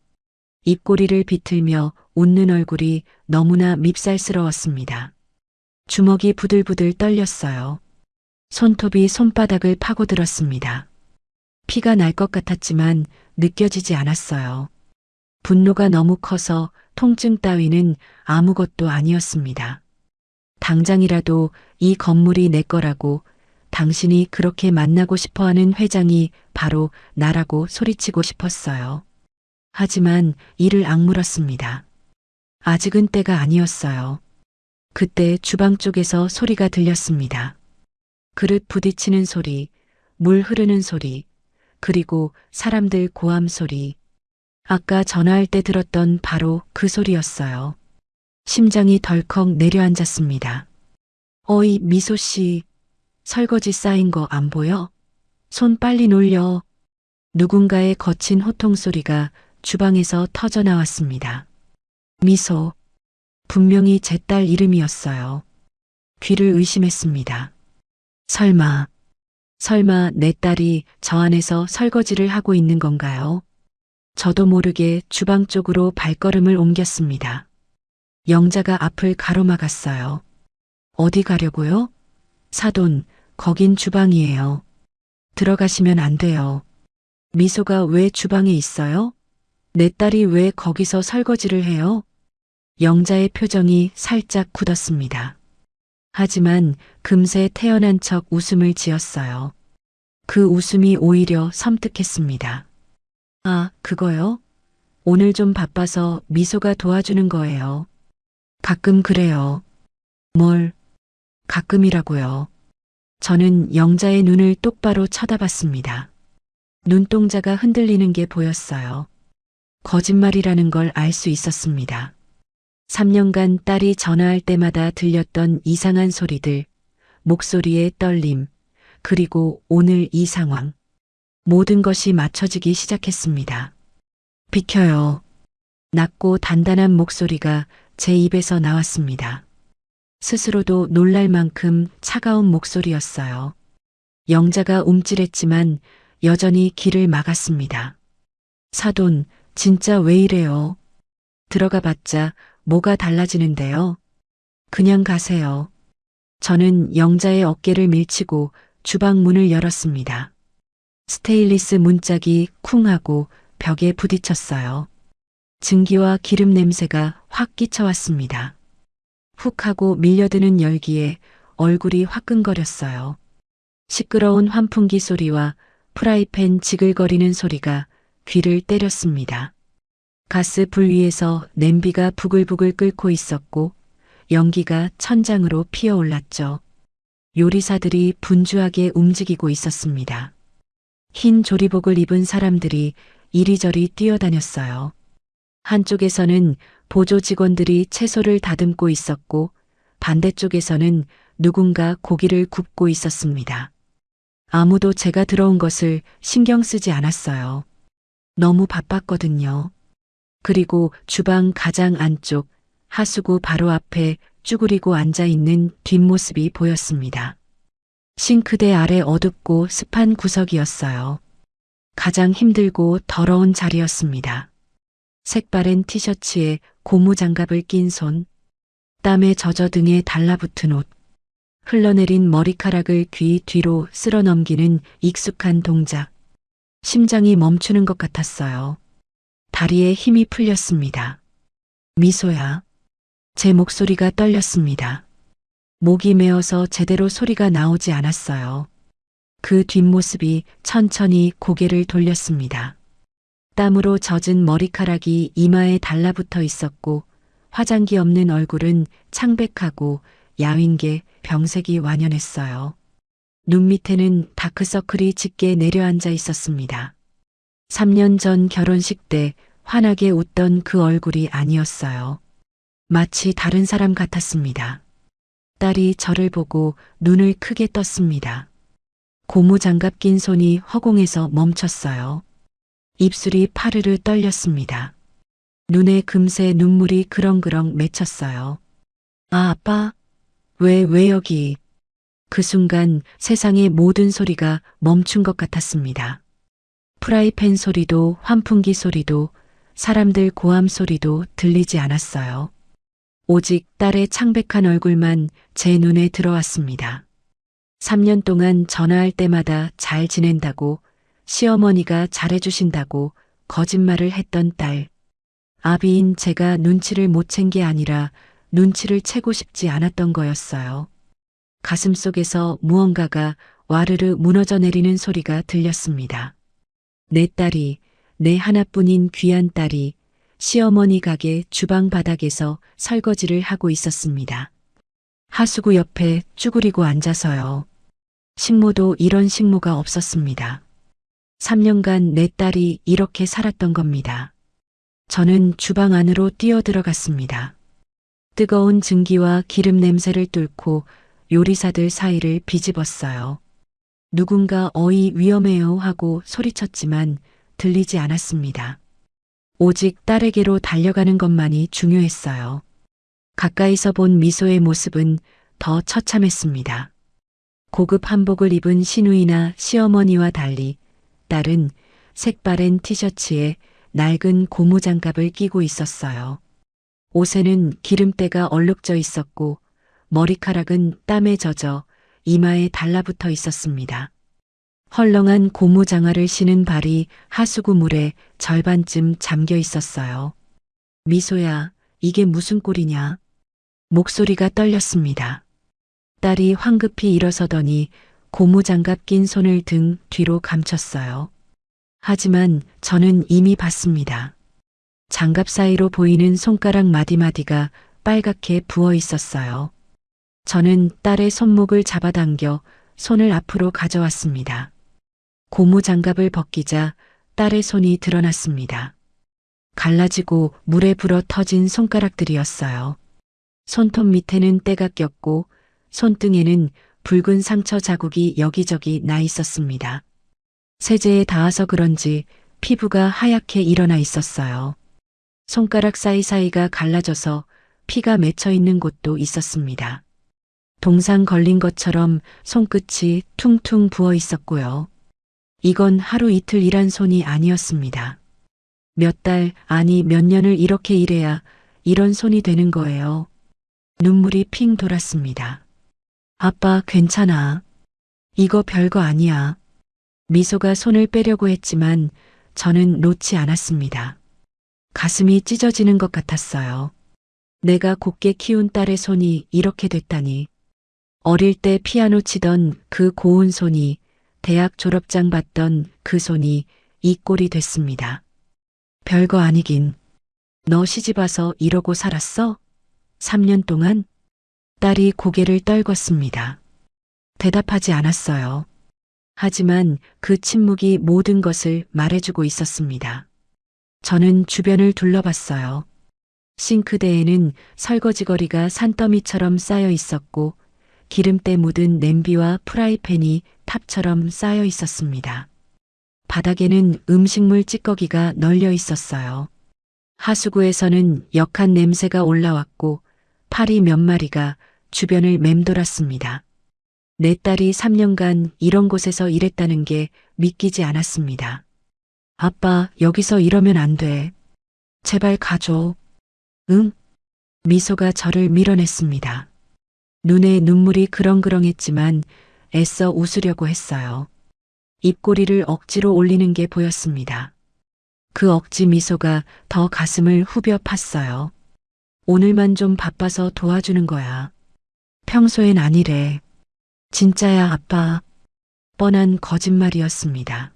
S2: 입꼬리를 비틀며 웃는 얼굴이 너무나 밉살스러웠습니다. 주먹이 부들부들 떨렸어요. 손톱이 손바닥을 파고들었습니다. 피가 날 것 같았지만 느껴지지 않았어요. 분노가 너무 커서 통증 따위는 아무것도 아니었습니다. 당장이라도 이 건물이 내 거라고, 당신이 그렇게 만나고 싶어 하는 회장이 바로 나라고 소리치고 싶었어요. 하지만 이를 악물었습니다. 아직은 때가 아니었어요. 그때 주방 쪽에서 소리가 들렸습니다. 그릇 부딪히는 소리, 물 흐르는 소리, 그리고 사람들 고함 소리. 아까 전화할 때 들었던 바로 그 소리였어요. 심장이 덜컥 내려앉았습니다. 어이, 미소 씨. 설거지 쌓인 거 안 보여? 손 빨리 놀려. 누군가의 거친 호통 소리가 주방에서 터져 나왔습니다. 미소. 분명히 제 딸 이름이었어요. 귀를 의심했습니다. 설마 내 딸이 저 안에서 설거지를 하고 있는 건가요? 저도 모르게 주방 쪽으로 발걸음을 옮겼습니다. 영자가 앞을 가로막았어요. 어디 가려고요? 사돈, 거긴 주방이에요. 들어가시면 안 돼요. 미소가 왜 주방에 있어요? 내 딸이 왜 거기서 설거지를 해요? 영자의 표정이 살짝 굳었습니다. 하지만 금세 태어난 척 웃음을 지었어요. 그 웃음이 오히려 섬뜩했습니다. 아, 그거요? 오늘 좀 바빠서 미소가 도와주는 거예요. 가끔 그래요. 뭘? 가끔이라고요. 저는 영자의 눈을 똑바로 쳐다봤습니다. 눈동자가 흔들리는 게 보였어요. 거짓말이라는 걸 알 수 있었습니다. 3년간 딸이 전화할 때마다 들렸던 이상한 소리들, 목소리의 떨림, 그리고 오늘 이 상황. 모든 것이 맞춰지기 시작했습니다. 비켜요. 낮고 단단한 목소리가 제 입에서 나왔습니다. 스스로도 놀랄 만큼 차가운 목소리였어요. 영자가 움찔했지만 여전히 길을 막았습니다. 사돈, 진짜 왜 이래요? 들어가 봤자 뭐가 달라지는데요? 그냥 가세요. 저는 영자의 어깨를 밀치고 주방 문을 열었습니다. 스테인리스 문짝이 쿵 하고 벽에 부딪혔어요. 증기와 기름 냄새가 확 끼쳐왔습니다. 훅 하고 밀려드는 열기에 얼굴이 화끈거렸어요. 시끄러운 환풍기 소리와 프라이팬 지글거리는 소리가 귀를 때렸습니다. 가스 불 위에서 냄비가 부글부글 끓고 있었고 연기가 천장으로 피어올랐죠. 요리사들이 분주하게 움직이고 있었습니다. 흰 조리복을 입은 사람들이 이리저리 뛰어다녔어요. 한쪽에서는 보조 직원들이 채소를 다듬고 있었고 반대쪽에서는 누군가 고기를 굽고 있었습니다. 아무도 제가 들어온 것을 신경 쓰지 않았어요. 너무 바빴거든요. 그리고 주방 가장 안쪽 하수구 바로 앞에 쭈그리고 앉아 있는 뒷모습이 보였습니다. 싱크대 아래 어둡고 습한 구석이었어요. 가장 힘들고 더러운 자리였습니다. 색바랜 티셔츠에 고무장갑을 낀 손, 땀에 젖어 등에 달라붙은 옷, 흘러내린 머리카락을 귀 뒤로 쓸어 넘기는 익숙한 동작. 심장이 멈추는 것 같았어요. 다리에 힘이 풀렸습니다. 미소야. 제 목소리가 떨렸습니다. 목이 메어서 제대로 소리가 나오지 않았어요. 그 뒷모습이 천천히 고개를 돌렸습니다. 땀으로 젖은 머리카락이 이마에 달라붙어 있었고 화장기 없는 얼굴은 창백하고 야윈 게 병색이 완연했어요. 눈 밑에는 다크서클이 짙게 내려앉아 있었습니다. 3년 전 결혼식 때 환하게 웃던 그 얼굴이 아니었어요. 마치 다른 사람 같았습니다. 딸이 저를 보고 눈을 크게 떴습니다. 고무장갑 낀 손이 허공에서 멈췄어요. 입술이 파르르 떨렸습니다. 눈에 금세 눈물이 그렁그렁 맺혔어요. 아, 아빠? 왜 여기? 그 순간 세상의 모든 소리가 멈춘 것 같았습니다. 프라이팬 소리도 환풍기 소리도 사람들 고함 소리도 들리지 않았어요. 오직 딸의 창백한 얼굴만 제 눈에 들어왔습니다. 3년 동안 전화할 때마다 잘 지낸다고, 시어머니가 잘해주신다고 거짓말을 했던 딸. 아비인 제가 눈치를 못 챈 게 아니라 눈치를 채고 싶지 않았던 거였어요. 가슴 속에서 무언가가 와르르 무너져 내리는 소리가 들렸습니다. 내 딸이, 내 하나뿐인 귀한 딸이 시어머니 가게 주방 바닥에서 설거지를 하고 있었습니다. 하수구 옆에 쭈그리고 앉아서요. 식모도 이런 식모가 없었습니다. 3년간 내 딸이 이렇게 살았던 겁니다. 저는 주방 안으로 뛰어들어갔습니다. 뜨거운 증기와 기름 냄새를 뚫고 요리사들 사이를 비집었어요. 누군가 어이 위험해요 하고 소리쳤지만 들리지 않았습니다. 오직 딸에게로 달려가는 것만이 중요했어요. 가까이서 본 미소의 모습은 더 처참했습니다. 고급 한복을 입은 시누이나 시어머니와 달리 딸은 색바랜 티셔츠에 낡은 고무장갑을 끼고 있었어요. 옷에는 기름때가 얼룩져 있었고 머리카락은 땀에 젖어 이마에 달라붙어 있었습니다. 헐렁한 고무장화를 신은 발이 하수구 물에 절반쯤 잠겨 있었어요. 미소야, 이게 무슨 꼴이냐? 목소리가 떨렸습니다. 딸이 황급히 일어서더니 고무장갑 낀 손을 등 뒤로 감췄어요. 하지만 저는 이미 봤습니다. 장갑 사이로 보이는 손가락 마디마디가 빨갛게 부어 있었어요. 저는 딸의 손목을 잡아당겨 손을 앞으로 가져왔습니다. 고무장갑을 벗기자 딸의 손이 드러났습니다. 갈라지고 물에 불어 터진 손가락들이었어요. 손톱 밑에는 때가 꼈고 손등에는 붉은 상처 자국이 여기저기 나 있었습니다. 세제에 닿아서 그런지 피부가 하얗게 일어나 있었어요. 손가락 사이사이가 갈라져서 피가 맺혀 있는 곳도 있었습니다. 동상 걸린 것처럼 손끝이 퉁퉁 부어 있었고요. 이건 하루 이틀 일한 손이 아니었습니다. 몇 달, 아니 몇 년을 이렇게 일해야 이런 손이 되는 거예요. 눈물이 핑 돌았습니다. 아빠, 괜찮아. 이거 별거 아니야. 미소가 손을 빼려고 했지만 저는 놓지 않았습니다. 가슴이 찢어지는 것 같았어요. 내가 곱게 키운 딸의 손이 이렇게 됐다니. 어릴 때 피아노 치던 그 고운 손이, 대학 졸업장 받던 그 손이 이 꼴이 됐습니다. 별거 아니긴. 너 시집와서 이러고 살았어? 3년 동안? 딸이 고개를 떨궜습니다. 대답하지 않았어요. 하지만 그 침묵이 모든 것을 말해주고 있었습니다. 저는 주변을 둘러봤어요. 싱크대에는 설거지거리가 산더미처럼 쌓여 있었고 기름때 묻은 냄비와 프라이팬이 탑처럼 쌓여 있었습니다. 바닥에는 음식물 찌꺼기가 널려 있었어요. 하수구에서는 역한 냄새가 올라왔고 파리 몇 마리가 주변을 맴돌았습니다. 내 딸이 3년간 이런 곳에서 일했다는 게 믿기지 않았습니다. 아빠, 여기서 이러면 안 돼. 제발 가줘. 응? 미소가 저를 밀어냈습니다. 눈에 눈물이 그렁그렁했지만 애써 웃으려고 했어요. 입꼬리를 억지로 올리는 게 보였습니다. 그 억지 미소가 더 가슴을 후벼 팠어요. 오늘만 좀 바빠서 도와주는 거야. 평소엔 아니래. 진짜야, 아빠. 뻔한 거짓말이었습니다.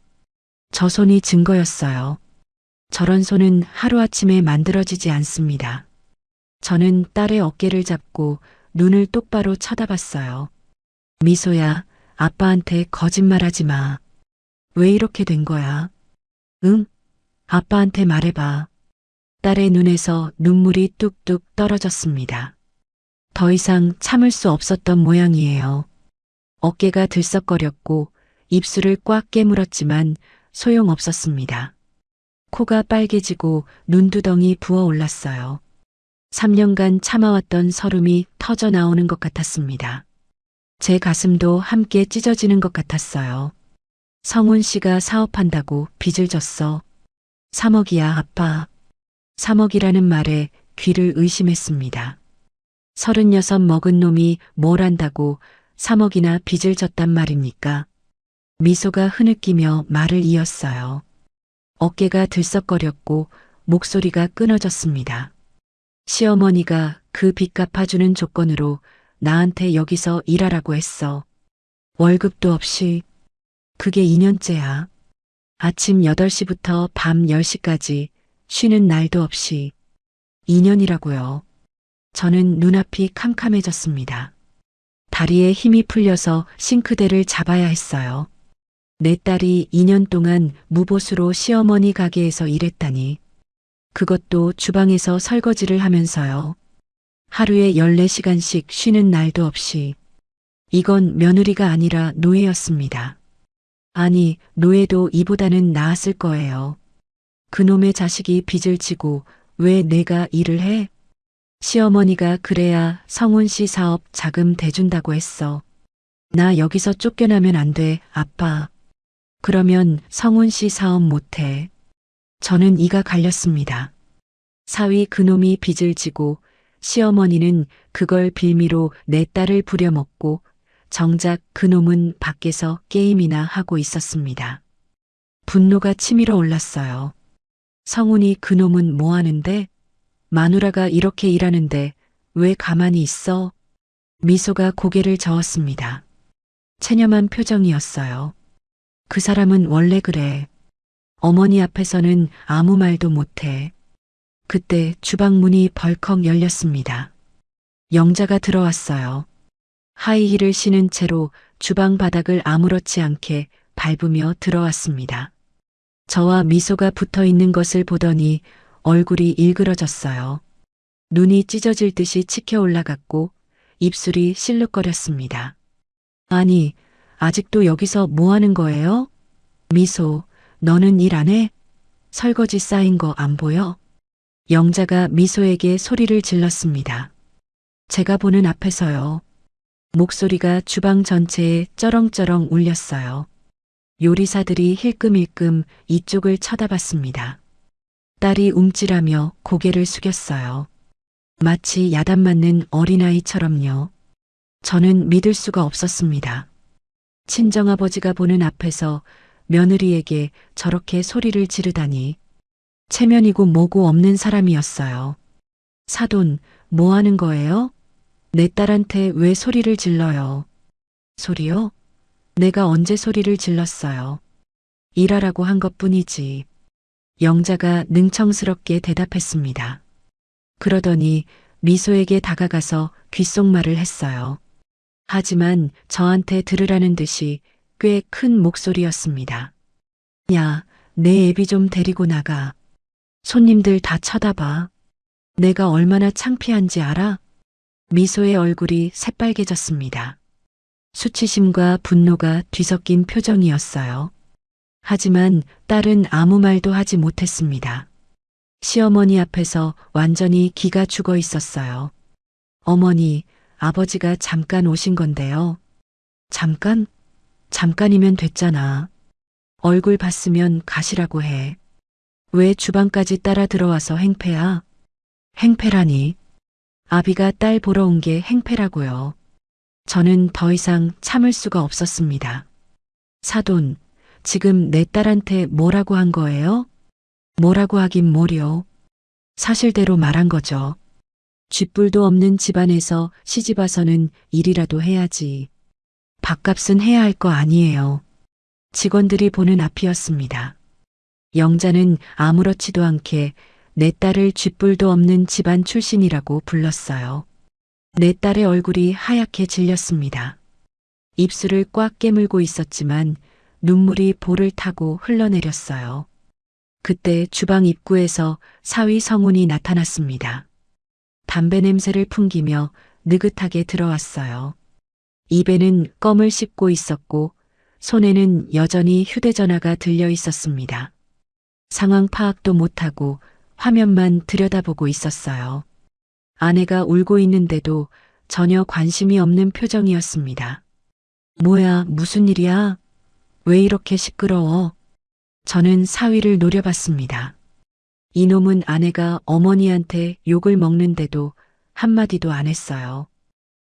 S2: 저 손이 증거였어요. 저런 손은 하루아침에 만들어지지 않습니다. 저는 딸의 어깨를 잡고 눈을 똑바로 쳐다봤어요. 미소야, 아빠한테 거짓말하지 마. 왜 이렇게 된 거야? 응? 아빠한테 말해봐. 딸의 눈에서 눈물이 뚝뚝 떨어졌습니다. 더 이상 참을 수 없었던 모양이에요. 어깨가 들썩거렸고 입술을 꽉 깨물었지만 소용없었습니다. 코가 빨개지고 눈두덩이 부어올랐어요. 3년간 참아왔던 서름이 터져 나오는 것 같았습니다. 제 가슴도 함께 찢어지는 것 같았어요. 성훈 씨가 사업한다고 빚을 졌어. 3억이야, 아빠. 3억이라는 말에 귀를 의심했습니다. 36 먹은 놈이 뭘 안다고 3억이나 빚을 졌단 말입니까? 미소가 흐느끼며 말을 이었어요. 어깨가 들썩거렸고 목소리가 끊어졌습니다. 시어머니가 그 빚 갚아주는 조건으로 나한테 여기서 일하라고 했어. 월급도 없이. 그게 2년째야. 아침 8시부터 밤 10시까지 쉬는 날도 없이. 2년이라고요. 저는 눈앞이 캄캄해졌습니다. 다리에 힘이 풀려서 싱크대를 잡아야 했어요. 내 딸이 2년 동안 무보수로 시어머니 가게에서 일했다니. 그것도 주방에서 설거지를 하면서요. 하루에 14시간씩 쉬는 날도 없이. 이건 며느리가 아니라 노예였습니다. 아니, 노예도 이보다는 나았을 거예요. 그놈의 자식이 빚을 지고 왜 내가 일을 해? 시어머니가 그래야 성훈 씨 사업 자금 대준다고 했어. 나 여기서 쫓겨나면 안 돼, 아빠. 그러면 성훈 씨 사업 못해. 저는 이가 갈렸습니다. 사위 그놈이 빚을 지고 시어머니는 그걸 빌미로 내 딸을 부려먹고 정작 그놈은 밖에서 게임이나 하고 있었습니다. 분노가 치밀어 올랐어요. 성훈이 그놈은 뭐 하는데? 마누라가 이렇게 일하는데 왜 가만히 있어? 미소가 고개를 저었습니다. 체념한 표정이었어요. 그 사람은 원래 그래. 어머니 앞에서는 아무 말도 못해. 그때 주방 문이 벌컥 열렸습니다. 영자가 들어왔어요. 하이힐을 신은 채로 주방 바닥을 아무렇지 않게 밟으며 들어왔습니다. 저와 미소가 붙어 있는 것을 보더니 얼굴이 일그러졌어요. 눈이 찢어질 듯이 치켜 올라갔고 입술이 실룩거렸습니다. 아니, 아직도 여기서 뭐 하는 거예요? 미소, 너는 일 안 해? 설거지 쌓인 거 안 보여? 영자가 미소에게 소리를 질렀습니다. 제가 보는 앞에서요. 목소리가 주방 전체에 쩌렁쩌렁 울렸어요. 요리사들이 힐끔힐끔 이쪽을 쳐다봤습니다. 딸이 움찔하며 고개를 숙였어요. 마치 야단 맞는 어린아이처럼요. 저는 믿을 수가 없었습니다. 친정아버지가 보는 앞에서 며느리에게 저렇게 소리를 지르다니. 체면이고 뭐고 없는 사람이었어요. 사돈, 뭐 하는 거예요? 내 딸한테 왜 소리를 질러요? 소리요? 내가 언제 소리를 질렀어요? 일하라고 한 것뿐이지. 영자가 능청스럽게 대답했습니다. 그러더니 미소에게 다가가서 귓속말을 했어요. 하지만 저한테 들으라는 듯이 꽤 큰 목소리였습니다. 야, 내 애비 좀 데리고 나가. 손님들 다 쳐다봐. 내가 얼마나 창피한지 알아? 미소의 얼굴이 새빨개졌습니다. 수치심과 분노가 뒤섞인 표정이었어요. 하지만 딸은 아무 말도 하지 못했습니다. 시어머니 앞에서 완전히 기가 죽어 있었어요. 어머니, 아버지가 잠깐 오신 건데요. 잠깐? 잠깐이면 됐잖아. 얼굴 봤으면 가시라고 해. 왜 주방까지 따라 들어와서 행패야? 행패라니. 아비가 딸 보러 온 게 행패라고요. 저는 더 이상 참을 수가 없었습니다. 사돈, 지금 내 딸한테 뭐라고 한 거예요? 뭐라고 하긴 뭐려. 사실대로 말한 거죠. 쥐뿔도 없는 집안에서 시집와서는 일이라도 해야지. 밥값은 해야 할 거 아니에요. 직원들이 보는 앞이었습니다. 영자는 아무렇지도 않게 내 딸을 쥐뿔도 없는 집안 출신이라고 불렀어요. 내 딸의 얼굴이 하얗게 질렸습니다. 입술을 꽉 깨물고 있었지만 눈물이 볼을 타고 흘러내렸어요. 그때 주방 입구에서 사위 성훈이 나타났습니다. 담배 냄새를 풍기며 느긋하게 들어왔어요. 입에는 껌을 씹고 있었고 손에는 여전히 휴대전화가 들려 있었습니다. 상황 파악도 못하고 화면만 들여다보고 있었어요. 아내가 울고 있는데도 전혀 관심이 없는 표정이었습니다. 뭐야, 무슨 일이야? 왜 이렇게 시끄러워? 저는 사위를 노려봤습니다. 이놈은 아내가 어머니한테 욕을 먹는데도 한마디도 안 했어요.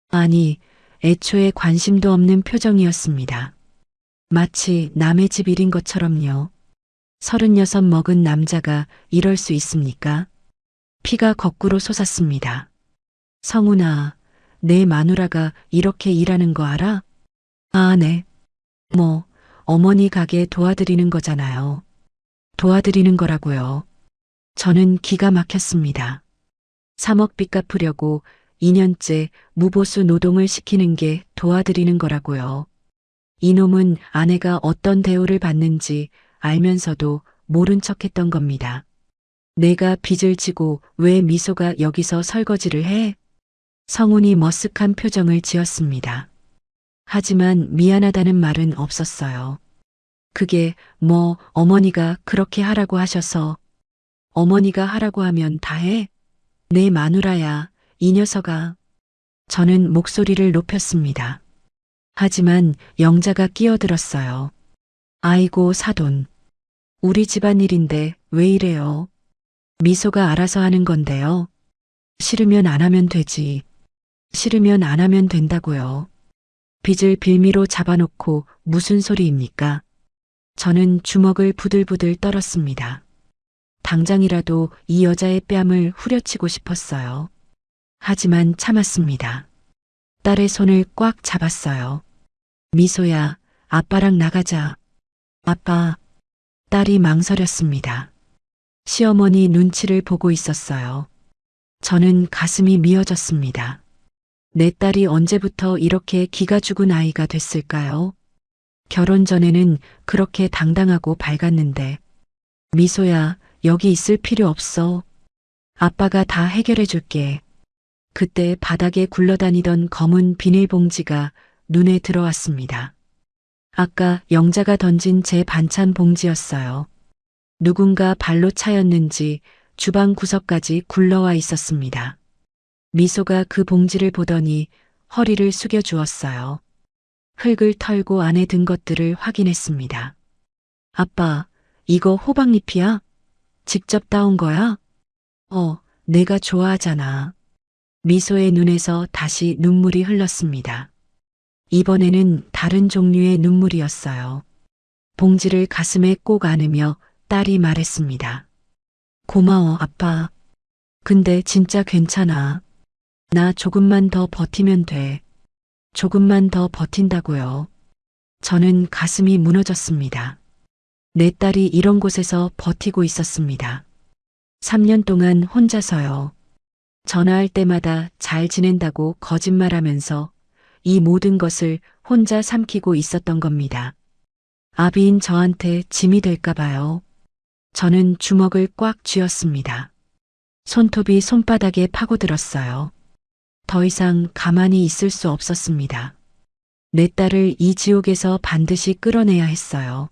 S2: 아니, 애초에 관심도 없는 표정이었습니다. 마치 남의 집 일인 것처럼요. 36 먹은 남자가 이럴 수 있습니까? 피가 거꾸로 솟았습니다. 성훈아, 내 마누라가 이렇게 일하는 거 알아? 아, 네. 뭐, 어머니 가게 도와드리는 거잖아요. 도와드리는 거라고요. 저는 기가 막혔습니다. 3억 빚 갚으려고 2년째 무보수 노동을 시키는 게 도와드리는 거라고요. 이놈은 아내가 어떤 대우를 받는지 알면서도 모른 척 했던 겁니다. 내가 빚을 지고 왜 미소가 여기서 설거지를 해? 성훈이 머쓱한 표정을 지었습니다. 하지만 미안하다는 말은 없었어요. 그게 뭐 어머니가 그렇게 하라고 하셔서 어머니가 하라고 하면 다 해? 내 마누라야, 이 녀석아. 저는 목소리를 높였습니다. 하지만 영자가 끼어들었어요. 아이고 사돈. 우리 집안일인데 왜 이래요? 미소가 알아서 하는 건데요. 싫으면 안 하면 되지. 싫으면 안 하면 된다고요. 빚을 빌미로 잡아놓고 무슨 소리입니까? 저는 주먹을 부들부들 떨었습니다. 당장이라도 이 여자의 뺨을 후려치고 싶었어요. 하지만 참았습니다. 딸의 손을 꽉 잡았어요. 미소야, 아빠랑 나가자. 아빠. 딸이 망설였습니다. 시어머니 눈치를 보고 있었어요. 저는 가슴이 미어졌습니다. 내 딸이 언제부터 이렇게 기가 죽은 아이가 됐을까요? 결혼 전에는 그렇게 당당하고 밝았는데. 미소야, 여기 있을 필요 없어. 아빠가 다 해결해 줄게. 그때 바닥에 굴러다니던 검은 비닐봉지가 눈에 들어왔습니다. 아까 영자가 던진 제 반찬 봉지였어요. 누군가 발로 차였는지 주방 구석까지 굴러와 있었습니다. 미소가 그 봉지를 보더니 허리를 숙여 주었어요. 흙을 털고 안에 든 것들을 확인했습니다. 아빠, 이거 호박잎이야? 직접 따온 거야? 내가 좋아하잖아. 미소의 눈에서 다시 눈물이 흘렀습니다. 이번에는 다른 종류의 눈물이었어요. 봉지를 가슴에 꼭 안으며 딸이 말했습니다. 고마워, 아빠. 근데 진짜 괜찮아. 나 조금만 더 버티면 돼. 조금만 더 버틴다고요. 저는 가슴이 무너졌습니다. 내 딸이 이런 곳에서 버티고 있었습니다. 3년 동안 혼자서요. 전화할 때마다 잘 지낸다고 거짓말하면서 이 모든 것을 혼자 삼키고 있었던 겁니다. 아비인 저한테 짐이 될까 봐요. 저는 주먹을 꽉 쥐었습니다. 손톱이 손바닥에 파고들었어요. 더 이상 가만히 있을 수 없었습니다. 내 딸을 이 지옥에서 반드시 끌어내야 했어요.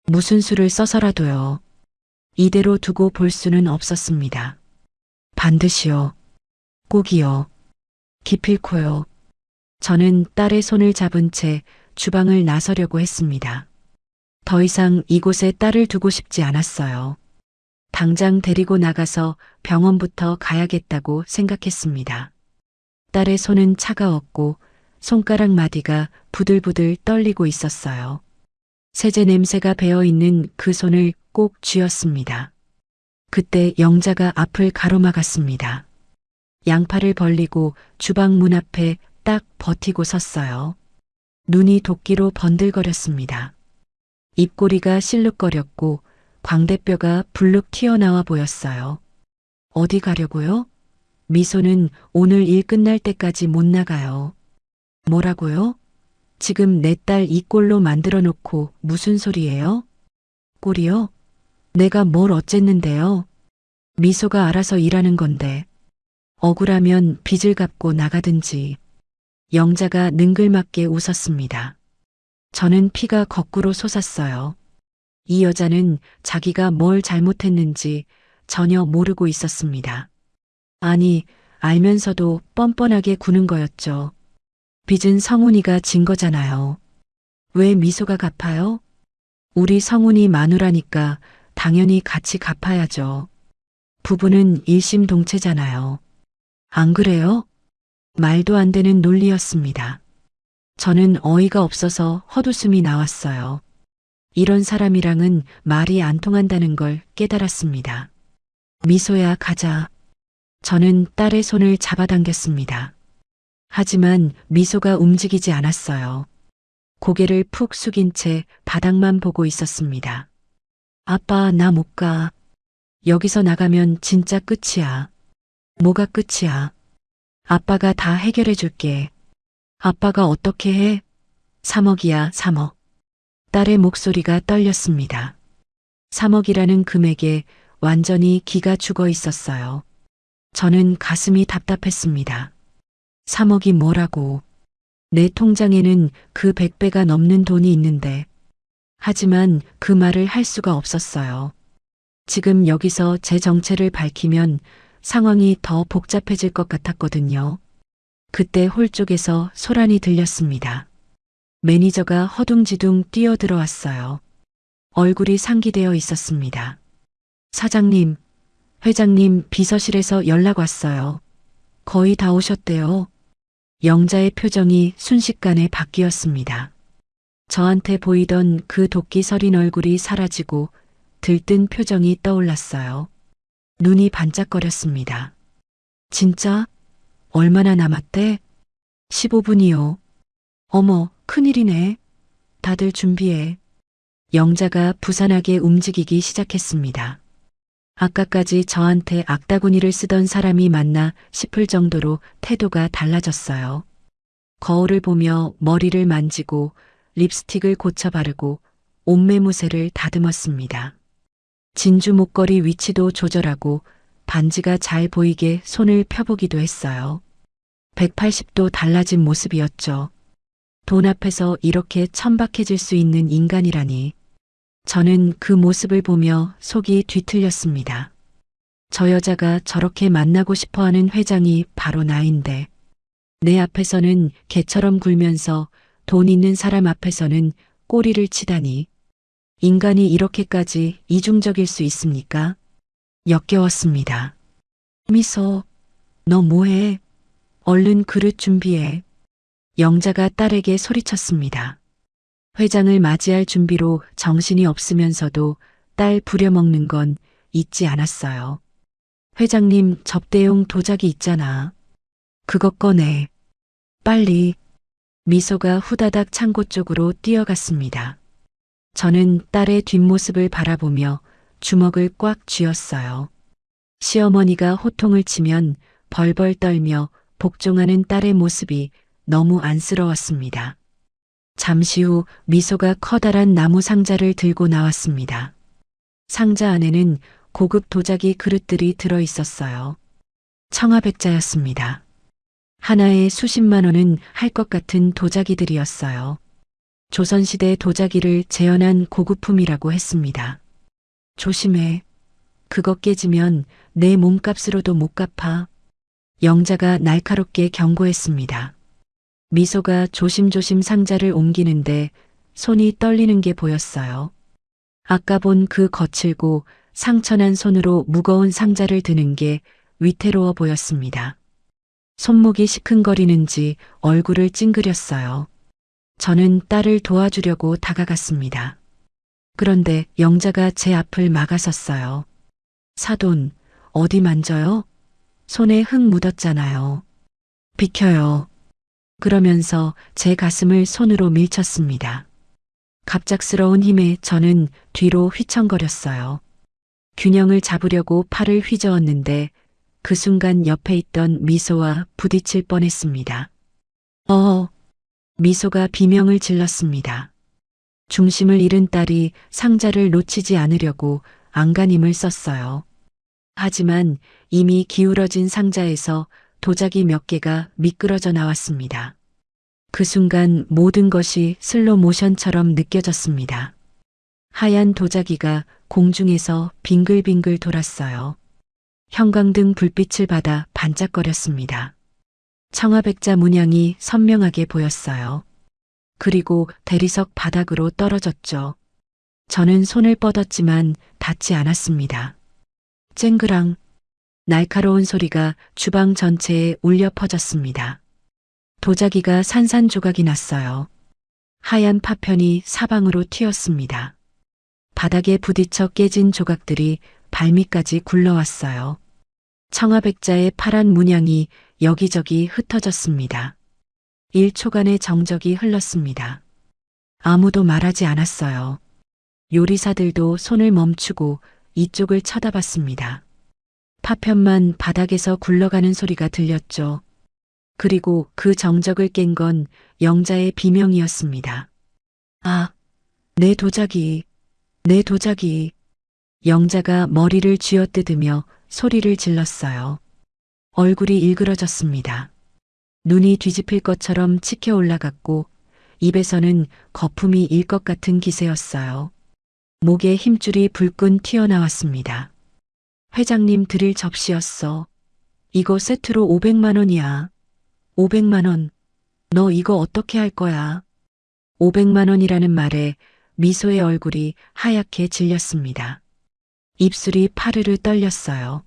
S2: 무슨 수를 써서라도요. 이대로 두고 볼 수는 없었습니다. 반드시요. 꼭이요. 기필코요. 저는 딸의 손을 잡은 채 주방을 나서려고 했습니다. 더 이상 이곳에 딸을 두고 싶지 않았어요. 당장 데리고 나가서 병원부터 가야겠다고 생각했습니다. 딸의 손은 차가웠고 손가락 마디가 부들부들 떨리고 있었어요. 세제 냄새가 배어있는 그 손을 꼭 쥐었습니다. 그때 영자가 앞을 가로막았습니다. 양팔을 벌리고 주방 문 앞에 딱 버티고 섰어요. 눈이 도끼로 번들거렸습니다. 입꼬리가 실룩거렸고 광대뼈가 불룩 튀어나와 보였어요. 어디 가려고요? 미소는 오늘 일 끝날 때까지 못 나가요. 뭐라고요? 지금 내 딸 이 꼴로 만들어 놓고 무슨 소리예요? 꼴이요? 내가 뭘 어쨌는데요? 미소가 알아서 일하는 건데. 억울하면 빚을 갚고 나가든지. 영자가 능글맞게 웃었습니다. 저는 피가 거꾸로 솟았어요. 이 여자는 자기가 뭘 잘못했는지 전혀 모르고 있었습니다. 아니, 알면서도 뻔뻔하게 구는 거였죠. 빚은 성훈이가 진 거잖아요. 왜 미소가 갚아요? 우리 성훈이 마누라니까 당연히 같이 갚아야죠. 부부는 일심동체잖아요. 안 그래요? 말도 안 되는 논리였습니다. 저는 어이가 없어서 헛웃음이 나왔어요. 이런 사람이랑은 말이 안 통한다는 걸 깨달았습니다. 미소야, 가자. 저는 딸의 손을 잡아당겼습니다. 하지만 미소가 움직이지 않았어요. 고개를 푹 숙인 채 바닥만 보고 있었습니다. 아빠, 나 못 가. 여기서 나가면 진짜 끝이야. 뭐가 끝이야? 아빠가 다 해결해 줄게. 아빠가 어떻게 해? 3억이야, 3억. 딸의 목소리가 떨렸습니다. 3억이라는 금액에 완전히 기가 죽어 있었어요. 저는 가슴이 답답했습니다. 3억이 뭐라고? 내 통장에는 그 100배가 넘는 돈이 있는데. 하지만 그 말을 할 수가 없었어요. 지금 여기서 제 정체를 밝히면 상황이 더 복잡해질 것 같았거든요. 그때 홀 쪽에서 소란이 들렸습니다. 매니저가 허둥지둥 뛰어들어왔어요. 얼굴이 상기되어 있었습니다. 사장님, 회장님 비서실에서 연락 왔어요. 거의 다 오셨대요. 영자의 표정이 순식간에 바뀌었습니다. 저한테 보이던 그 도끼 서린 얼굴이 사라지고 들뜬 표정이 떠올랐어요. 눈이 반짝거렸습니다. 진짜? 얼마나 남았대? 15분이요. 어머, 큰일이네. 다들 준비해. 영자가 부산하게 움직이기 시작했습니다. 아까까지 저한테 악다구니를 쓰던 사람이 맞나 싶을 정도로 태도가 달라졌어요. 거울을 보며 머리를 만지고 립스틱을 고쳐 바르고 옷매무새를 다듬었습니다. 진주 목걸이 위치도 조절하고 반지가 잘 보이게 손을 펴보기도 했어요. 180도 달라진 모습이었죠. 돈 앞에서 이렇게 천박해질 수 있는 인간이라니. 저는 그 모습을 보며 속이 뒤틀렸습니다. 저 여자가 저렇게 만나고 싶어하는 회장이 바로 나인데 내 앞에서는 개처럼 굴면서 돈 있는 사람 앞에서는 꼬리를 치다니. 인간이 이렇게까지 이중적일 수 있습니까? 역겨웠습니다. 미소, 너 뭐해? 얼른 그릇 준비해. 영자가 딸에게 소리쳤습니다. 회장을 맞이할 준비로 정신이 없으면서도 딸 부려먹는 건 잊지 않았어요. 회장님, 접대용 도자기 있잖아. 그거 꺼내. 빨리. 미소가 후다닥 창고 쪽으로 뛰어갔습니다. 저는 딸의 뒷모습을 바라보며 주먹을 꽉 쥐었어요. 시어머니가 호통을 치면 벌벌 떨며 복종하는 딸의 모습이 너무 안쓰러웠습니다. 잠시 후 미소가 커다란 나무 상자를 들고 나왔습니다. 상자 안에는 고급 도자기 그릇들이 들어 있었어요. 청아백자였습니다. 하나에 수십만 원은 할 것 같은 도자기들이었어요. 조선시대 도자기를 재현한 고급품이라고 했습니다. 조심해. 그거 깨지면 내 몸값으로도 못 갚아. 영자가 날카롭게 경고했습니다. 미소가 조심조심 상자를 옮기는데 손이 떨리는 게 보였어요. 아까 본 그 거칠고 상처난 손으로 무거운 상자를 드는 게 위태로워 보였습니다. 손목이 시큰거리는지 얼굴을 찡그렸어요. 저는 딸을 도와주려고 다가갔습니다. 그런데 영자가 제 앞을 막아섰어요. 사돈, 어디 만져요? 손에 흙 묻었잖아요. 비켜요. 그러면서 제 가슴을 손으로 밀쳤습니다. 갑작스러운 힘에 저는 뒤로 휘청거렸어요. 균형을 잡으려고 팔을 휘저었는데 그 순간 옆에 있던 미소와 부딪힐 뻔했습니다. 미소가 비명을 질렀습니다. 중심을 잃은 딸이 상자를 놓치지 않으려고 안간힘을 썼어요. 하지만 이미 기울어진 상자에서 도자기 몇 개가 미끄러져 나왔습니다. 그 순간 모든 것이 슬로 모션처럼 느껴졌습니다. 하얀 도자기가 공중에서 빙글빙글 돌았어요. 형광등 불빛을 받아 반짝거렸습니다. 청아백자 문양이 선명하게 보였어요. 그리고 대리석 바닥으로 떨어졌죠. 저는 손을 뻗었지만 닿지 않았습니다. 쨍그랑 날카로운 소리가 주방 전체에 울려 퍼졌습니다. 도자기가 산산조각이 났어요. 하얀 파편이 사방으로 튀었습니다. 바닥에 부딪혀 깨진 조각들이 발밑까지 굴러왔어요. 청아백자의 파란 문양이 여기저기 흩어졌습니다. 1초간의 정적이 흘렀습니다. 아무도 말하지 않았어요. 요리사들도 손을 멈추고 이쪽을 쳐다봤습니다. 파편만 바닥에서 굴러가는 소리가 들렸죠. 그리고 그 정적을 깬 건 영자의 비명이었습니다. 아, 내 도자기, 내 도자기. 영자가 머리를 쥐어뜯으며 소리를 질렀어요. 얼굴이 일그러졌습니다. 눈이 뒤집힐 것처럼 치켜 올라갔고 입에서는 거품이 일 것 같은 기세였어요. 목에 힘줄이 불끈 튀어나왔습니다. 회장님 드릴 접시였어. 이거 세트로 500만 원이야. 500만 원. 너 이거 어떻게 할 거야? 500만 원이라는 말에 미소의 얼굴이 하얗게 질렸습니다. 입술이 파르르 떨렸어요.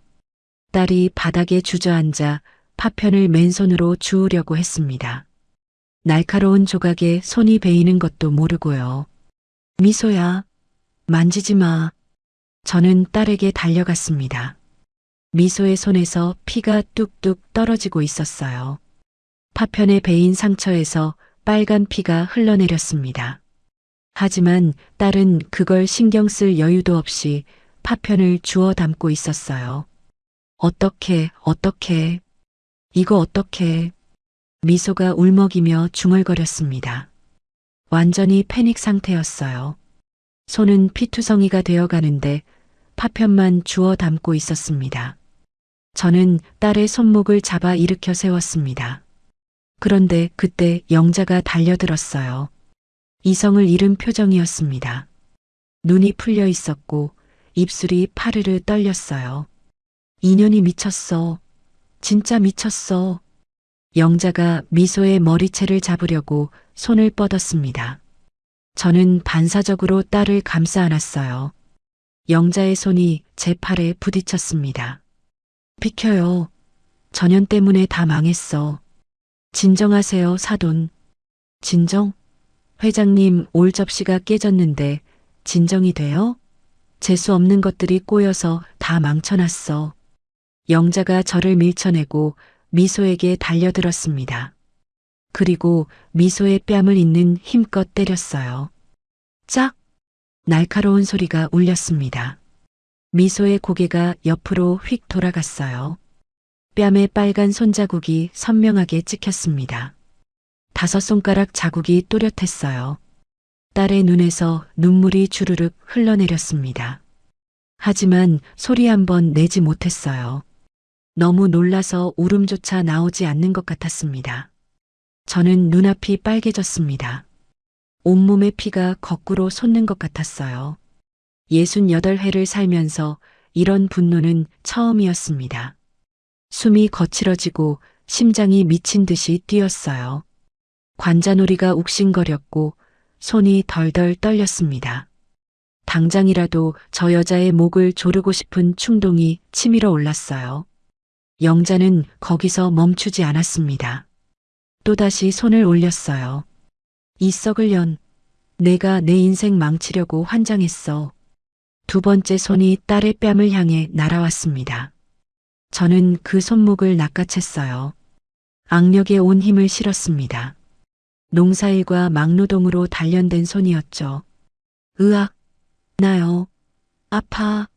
S2: 딸이 바닥에 주저앉아 파편을 맨손으로 주우려고 했습니다. 날카로운 조각에 손이 베이는 것도 모르고요. 미소야, 만지지 마. 저는 딸에게 달려갔습니다. 미소의 손에서 피가 뚝뚝 떨어지고 있었어요. 파편에 베인 상처에서 빨간 피가 흘러내렸습니다. 하지만 딸은 그걸 신경 쓸 여유도 없이 파편을 주워 담고 있었어요. 어떻게, 이거 어떻게. 미소가 울먹이며 중얼거렸습니다. 완전히 패닉 상태였어요. 손은 피투성이가 되어가는데 파편만 주워 담고 있었습니다. 저는 딸의 손목을 잡아 일으켜 세웠습니다. 그런데 그때 영자가 달려들었어요. 이성을 잃은 표정이었습니다. 눈이 풀려 있었고 입술이 파르르 떨렸어요. 인연이 미쳤어. 진짜 미쳤어. 영자가 미소의 머리채를 잡으려고 손을 뻗었습니다. 저는 반사적으로 딸을 감싸 안았어요. 영자의 손이 제 팔에 부딪혔습니다. 비켜요. 전현 때문에 다 망했어. 진정하세요, 사돈. 진정? 회장님, 올 접시가 깨졌는데 진정이 돼요? 재수 없는 것들이 꼬여서 다 망쳐놨어. 영자가 저를 밀쳐내고 미소에게 달려들었습니다. 그리고 미소의 뺨을 잇는 힘껏 때렸어요. 짝! 날카로운 소리가 울렸습니다. 미소의 고개가 옆으로 휙 돌아갔어요. 뺨에 빨간 손자국이 선명하게 찍혔습니다. 5손가락 자국이 또렷했어요. 딸의 눈에서 눈물이 주르륵 흘러내렸습니다. 하지만 소리 한 번 내지 못했어요. 너무 놀라서 울음조차 나오지 않는 것 같았습니다. 저는 눈앞이 빨개졌습니다. 온몸의 피가 거꾸로 솟는 것 같았어요. 68회를 살면서 이런 분노는 처음이었습니다. 숨이 거칠어지고 심장이 미친 듯이 뛰었어요. 관자놀이가 욱신거렸고 손이 덜덜 떨렸습니다. 당장이라도 저 여자의 목을 조르고 싶은 충동이 치밀어 올랐어요. 영자는 거기서 멈추지 않았습니다. 또다시 손을 올렸어요. 이 썩을 년, 내가 내 인생 망치려고 환장했어. 두 번째 손이 딸의 뺨을 향해 날아왔습니다. 저는 그 손목을 낚아챘어요. 악력에 온 힘을 실었습니다. 농사일과 막노동으로 단련된 손이었죠. 으악, 나요. 아파.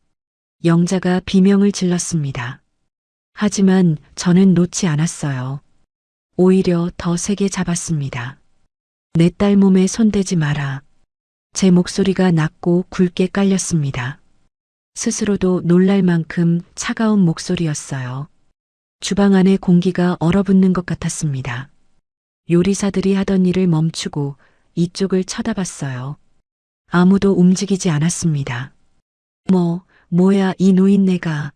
S2: 영자가 비명을 질렀습니다. 하지만 저는 놓지 않았어요. 오히려 더 세게 잡았습니다. 내 딸 몸에 손대지 마라. 제 목소리가 낮고 굵게 깔렸습니다. 스스로도 놀랄 만큼 차가운 목소리였어요. 주방 안의 공기가 얼어붙는 것 같았습니다. 요리사들이 하던 일을 멈추고 이쪽을 쳐다봤어요. 아무도 움직이지 않았습니다. 뭐야 이 노인네가.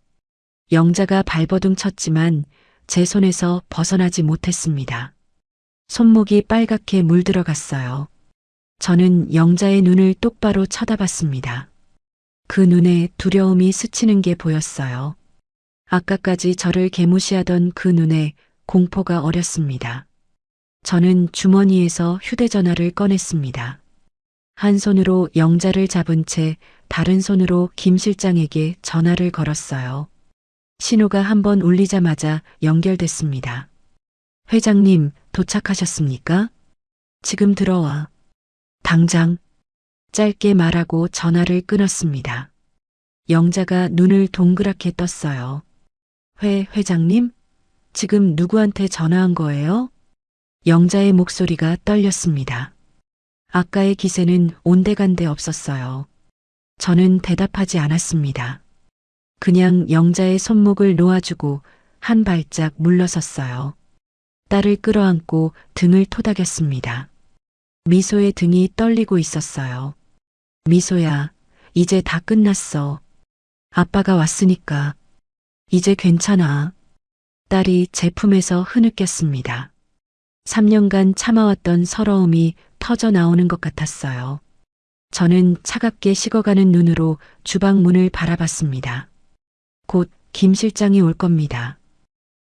S2: 영자가 발버둥 쳤지만 제 손에서 벗어나지 못했습니다. 손목이 빨갛게 물들어갔어요. 저는 영자의 눈을 똑바로 쳐다봤습니다. 그 눈에 두려움이 스치는 게 보였어요. 아까까지 저를 개무시하던 그 눈에 공포가 어렸습니다. 저는 주머니에서 휴대전화를 꺼냈습니다. 한 손으로 영자를 잡은 채 다른 손으로 김 실장에게 전화를 걸었어요. 신호가 한 번 울리자마자 연결됐습니다. 회장님, 도착하셨습니까? 지금 들어와. 당장. 짧게 말하고 전화를 끊었습니다. 영자가 눈을 동그랗게 떴어요. 회장님? 지금 누구한테 전화한 거예요? 영자의 목소리가 떨렸습니다. 아까의 기세는 온데간데 없었어요. 저는 대답하지 않았습니다. 그냥 영자의 손목을 놓아주고 한 발짝 물러섰어요. 딸을 끌어안고 등을 토닥였습니다. 미소의 등이 떨리고 있었어요. 미소야, 이제 다 끝났어. 아빠가 왔으니까. 이제 괜찮아. 딸이 제 품에서 흐느꼈습니다. 3년간 참아왔던 서러움이 터져 나오는 것 같았어요. 저는 차갑게 식어가는 눈으로 주방 문을 바라봤습니다. 곧 김 실장이 올 겁니다.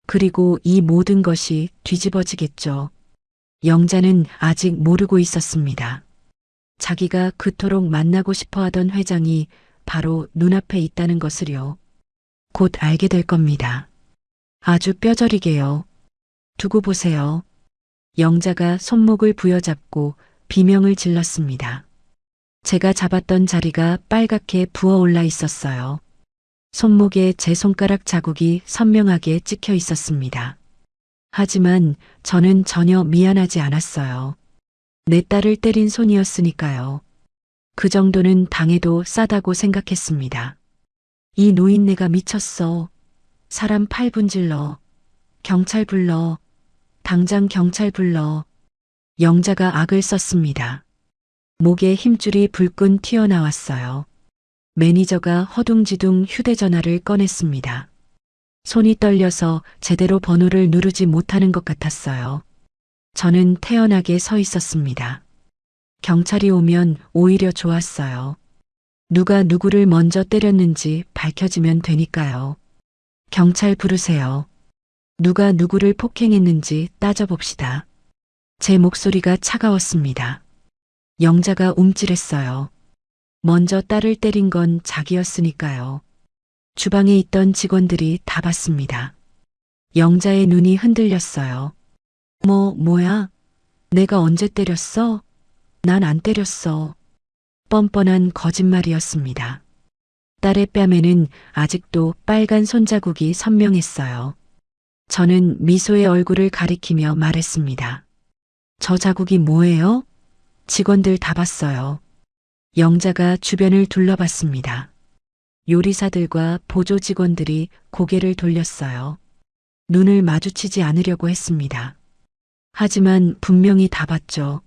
S2: 그리고 이 모든 것이 뒤집어지겠죠. 영자는 아직 모르고 있었습니다. 자기가 그토록 만나고 싶어 하던 회장이 바로 눈앞에 있다는 것을요. 곧 알게 될 겁니다. 아주 뼈저리게요. 두고 보세요. 영자가 손목을 부여잡고 비명을 질렀습니다. 제가 잡았던 자리가 빨갛게 부어올라 있었어요. 손목에 제 손가락 자국이 선명하게 찍혀 있었습니다. 하지만 저는 전혀 미안하지 않았어요. 내 딸을 때린 손이었으니까요. 그 정도는 당해도 싸다고 생각했습니다. 이 노인네가 미쳤어. 사람 팔 분질러. 경찰 불러. 당장 경찰 불러. 영자가 악을 썼습니다. 목에 힘줄이 불끈 튀어나왔어요. 매니저가 허둥지둥 휴대전화를 꺼냈습니다. 손이 떨려서 제대로 번호를 누르지 못하는 것 같았어요. 저는 태연하게 서 있었습니다. 경찰이 오면 오히려 좋았어요. 누가 누구를 먼저 때렸는지 밝혀지면 되니까요. 경찰 부르세요. 누가 누구를 폭행했는지 따져봅시다. 제 목소리가 차가웠습니다. 영자가 움찔했어요. 먼저 딸을 때린 건 자기였으니까요. 주방에 있던 직원들이 다 봤습니다. 영자의 눈이 흔들렸어요. 뭐야? 내가 언제 때렸어? 난 안 때렸어. 뻔뻔한 거짓말이었습니다. 딸의 뺨에는 아직도 빨간 손자국이 선명했어요. 저는 미소의 얼굴을 가리키며 말했습니다. 저 자국이 뭐예요? 직원들 다 봤어요. 영자가 주변을 둘러봤습니다. 요리사들과 보조 직원들이 고개를 돌렸어요. 눈을 마주치지 않으려고 했습니다. 하지만 분명히 다 봤죠.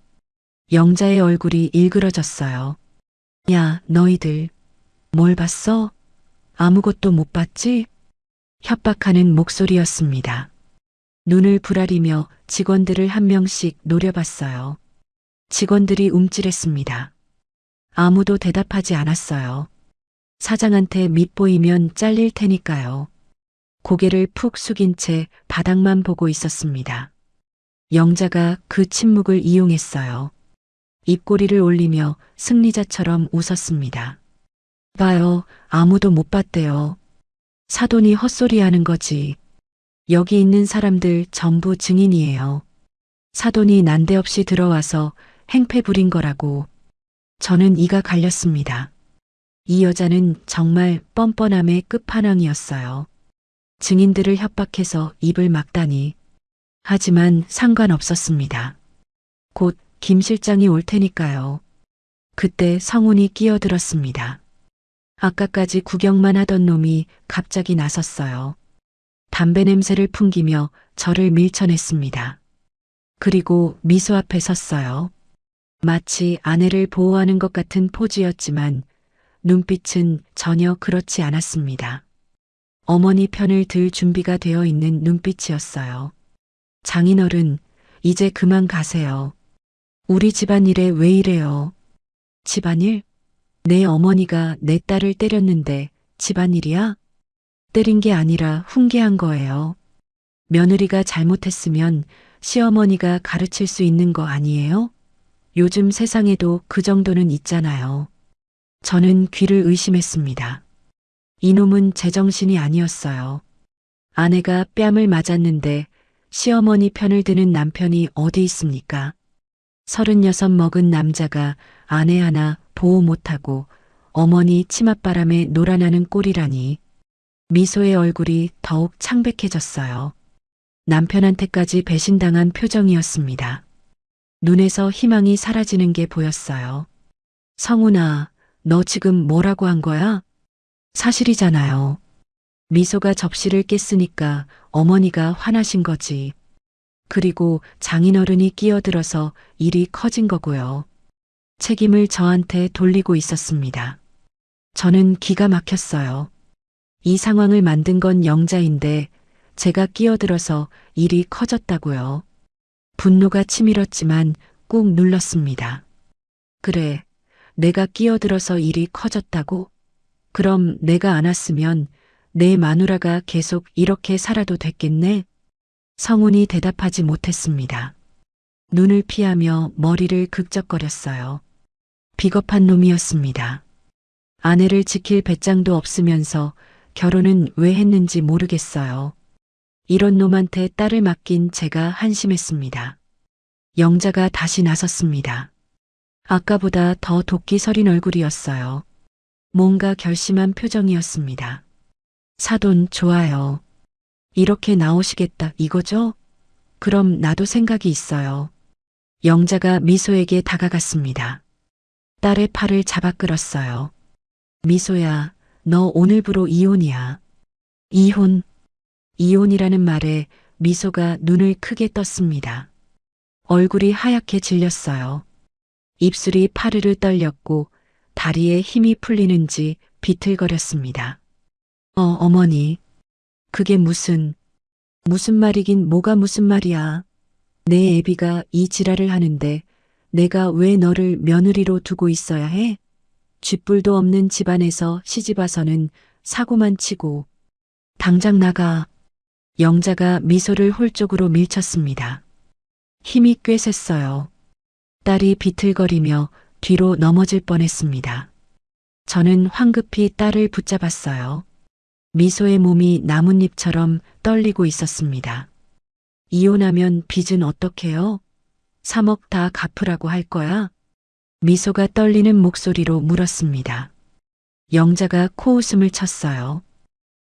S2: 영자의 얼굴이 일그러졌어요. 야, 너희들. 뭘 봤어? 아무것도 못 봤지? 협박하는 목소리였습니다. 눈을 부라리며 직원들을 한 명씩 노려봤어요. 직원들이 움찔했습니다. 아무도 대답하지 않았어요. 사장한테 밉보이면 잘릴 테니까요. 고개를 푹 숙인 채 바닥만 보고 있었습니다. 영자가 그 침묵을 이용했어요. 입꼬리를 올리며 승리자처럼 웃었습니다. 봐요, 아무도 못 봤대요. 사돈이 헛소리하는 거지. 여기 있는 사람들 전부 증인이에요. 사돈이 난데없이 들어와서 행패 부린 거라고. 저는 이가 갈렸습니다. 이 여자는 정말 뻔뻔함의 끝판왕이었어요. 증인들을 협박해서 입을 막다니. 하지만 상관없었습니다. 곧 김 실장이 올 테니까요. 그때 성훈이 끼어들었습니다. 아까까지 구경만 하던 놈이 갑자기 나섰어요. 담배 냄새를 풍기며 저를 밀쳐냈습니다. 그리고 미소 앞에 섰어요. 마치 아내를 보호하는 것 같은 포즈였지만 눈빛은 전혀 그렇지 않았습니다. 어머니 편을 들 준비가 되어 있는 눈빛이었어요. 장인어른, 이제 그만 가세요. 우리 집안일에 왜 이래요? 집안일? 내 어머니가 내 딸을 때렸는데 집안일이야? 때린 게 아니라 훈계한 거예요. 며느리가 잘못했으면 시어머니가 가르칠 수 있는 거 아니에요? 요즘 세상에도 그 정도는 있잖아요. 저는 귀를 의심했습니다. 이놈은 제정신이 아니었어요. 아내가 뺨을 맞았는데 시어머니 편을 드는 남편이 어디 있습니까? 36 먹은 남자가 아내 하나 보호 못하고 어머니 치맛바람에 놀아나는 꼴이라니. 미소의 얼굴이 더욱 창백해졌어요. 남편한테까지 배신당한 표정이었습니다. 눈에서 희망이 사라지는 게 보였어요. 성훈아, 너 지금 뭐라고 한 거야? 사실이잖아요. 미소가 접시를 깼으니까 어머니가 화나신 거지. 그리고 장인어른이 끼어들어서 일이 커진 거고요. 책임을 저한테 돌리고 있었습니다. 저는 기가 막혔어요. 이 상황을 만든 건 영자인데 제가 끼어들어서 일이 커졌다고요. 분노가 치밀었지만 꾹 눌렀습니다. 그래, 내가 끼어들어서 일이 커졌다고? 그럼 내가 안 왔으면 내 마누라가 계속 이렇게 살아도 됐겠네? 성훈이 대답하지 못했습니다. 눈을 피하며 머리를 극적거렸어요. 비겁한 놈이었습니다. 아내를 지킬 배짱도 없으면서 결혼은 왜 했는지 모르겠어요. 이런 놈한테 딸을 맡긴 제가 한심했습니다. 영자가 다시 나섰습니다. 아까보다 더 도끼 서린 얼굴이었어요. 뭔가 결심한 표정이었습니다. 사돈 좋아요. 이렇게 나오시겠다 이거죠? 그럼 나도 생각이 있어요. 영자가 미소에게 다가갔습니다. 딸의 팔을 잡아 끌었어요. 미소야, 너 오늘부로 이혼이야. 이혼? 이혼이라는 말에 미소가 눈을 크게 떴습니다. 얼굴이 하얗게 질렸어요. 입술이 파르르 떨렸고 다리에 힘이 풀리는지 비틀거렸습니다. 어머니. 그게 무슨 말이긴 뭐가 무슨 말이야. 내 애비가 이 지랄을 하는데 내가 왜 너를 며느리로 두고 있어야 해? 쥐뿔도 없는 집안에서 시집와서는 사고만 치고. 당장 나가. 영자가 미소를 홀쪽으로 밀쳤습니다. 힘이 꽤 셌어요. 딸이 비틀거리며 뒤로 넘어질 뻔했습니다. 저는 황급히 딸을 붙잡았어요. 미소의 몸이 나뭇잎처럼 떨리고 있었습니다. 이혼하면 빚은 어떡해요? 3억 다 갚으라고 할 거야? 미소가 떨리는 목소리로 물었습니다. 영자가 코웃음을 쳤어요.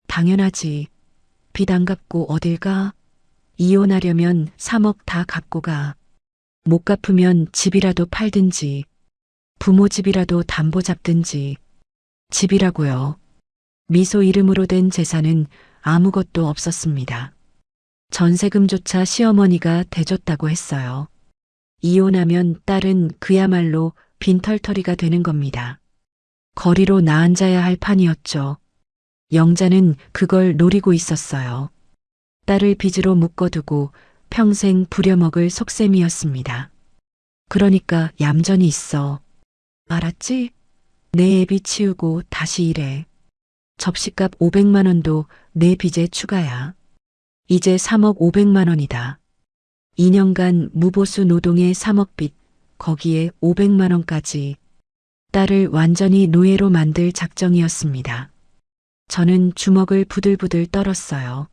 S2: 당연하지. 빚 안 갚고 어딜 가? 이혼하려면 3억 다 갚고 가. 못 갚으면 집이라도 팔든지 부모 집이라도 담보 잡든지. 집이라고요. 미소 이름으로 된 재산은 아무것도 없었습니다. 전세금조차 시어머니가 대줬다고 했어요. 이혼하면 딸은 그야말로 빈털터리가 되는 겁니다. 거리로 나앉아야 할 판이었죠. 영자는 그걸 노리고 있었어요. 딸을 빚으로 묶어두고 평생 부려먹을 속셈이었습니다. 그러니까 얌전히 있어. 알았지? 내 애비 치우고 다시 일해. 접시값 500만 원도 내 빚에 추가야. 이제 3억 500만 원이다. 2년간 무보수 노동의 3억 빚, 거기에 500만 원까지. 딸을 완전히 노예로 만들 작정이었습니다. 저는 주먹을 부들부들 떨었어요.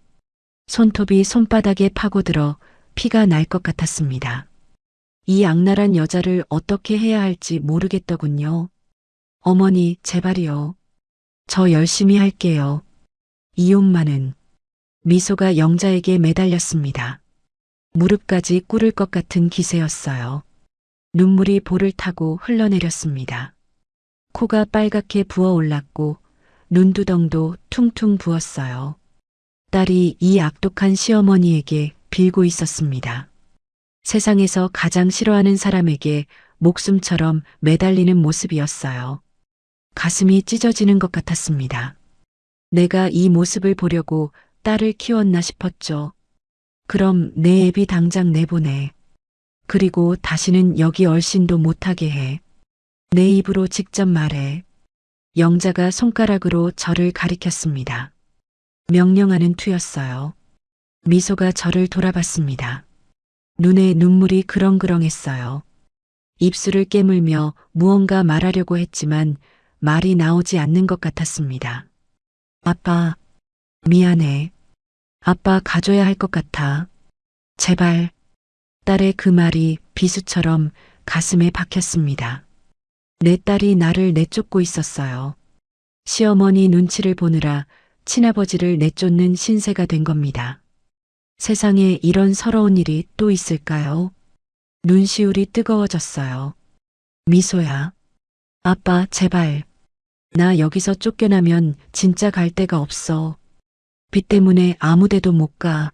S2: 손톱이 손바닥에 파고들어 피가 날 것 같았습니다. 이 악랄한 여자를 어떻게 해야 할지 모르겠더군요. 어머니, 제발이요. 저 열심히 할게요. 이혼만은. 미소가 영자에게 매달렸습니다. 무릎까지 꿇을 것 같은 기세였어요. 눈물이 볼을 타고 흘러내렸습니다. 코가 빨갛게 부어올랐고 눈두덩도 퉁퉁 부었어요. 딸이 이 악독한 시어머니에게 빌고 있었습니다. 세상에서 가장 싫어하는 사람에게 목숨처럼 매달리는 모습이었어요. 가슴이 찢어지는 것 같았습니다. 내가 이 모습을 보려고 딸을 키웠나 싶었죠. 그럼 내 애비 당장 내보내. 그리고 다시는 여기 얼씬도 못하게 해. 내 입으로 직접 말해. 영자가 손가락으로 저를 가리켰습니다. 명령하는 투였어요. 미소가 저를 돌아봤습니다. 눈에 눈물이 그렁그렁했어요. 입술을 깨물며 무언가 말하려고 했지만 말이 나오지 않는 것 같았습니다. 아빠, 미안해. 아빠 가줘야 할 것 같아. 제발. 딸의 그 말이 비수처럼 가슴에 박혔습니다. 내 딸이 나를 내쫓고 있었어요. 시어머니 눈치를 보느라 친아버지를 내쫓는 신세가 된 겁니다. 세상에 이런 서러운 일이 또 있을까요? 눈시울이 뜨거워졌어요. 미소야. 아빠, 제발. 나 여기서 쫓겨나면 진짜 갈 데가 없어. 빚 때문에 아무 데도 못 가.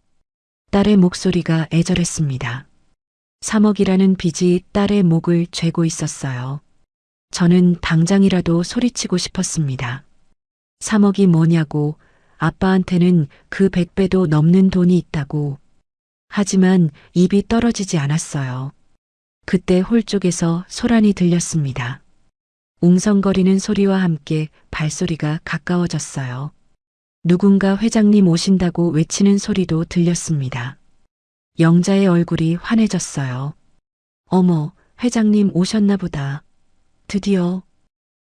S2: 딸의 목소리가 애절했습니다. 3억이라는 빚이 딸의 목을 죄고 있었어요. 저는 당장이라도 소리치고 싶었습니다. 3억이 뭐냐고, 아빠한테는 그 100배도 넘는 돈이 있다고. 하지만 입이 떨어지지 않았어요. 그때 홀 쪽에서 소란이 들렸습니다. 웅성거리는 소리와 함께 발소리가 가까워졌어요. 누군가 회장님 오신다고 외치는 소리도 들렸습니다. 영자의 얼굴이 환해졌어요. 어머, 회장님 오셨나 보다. 드디어.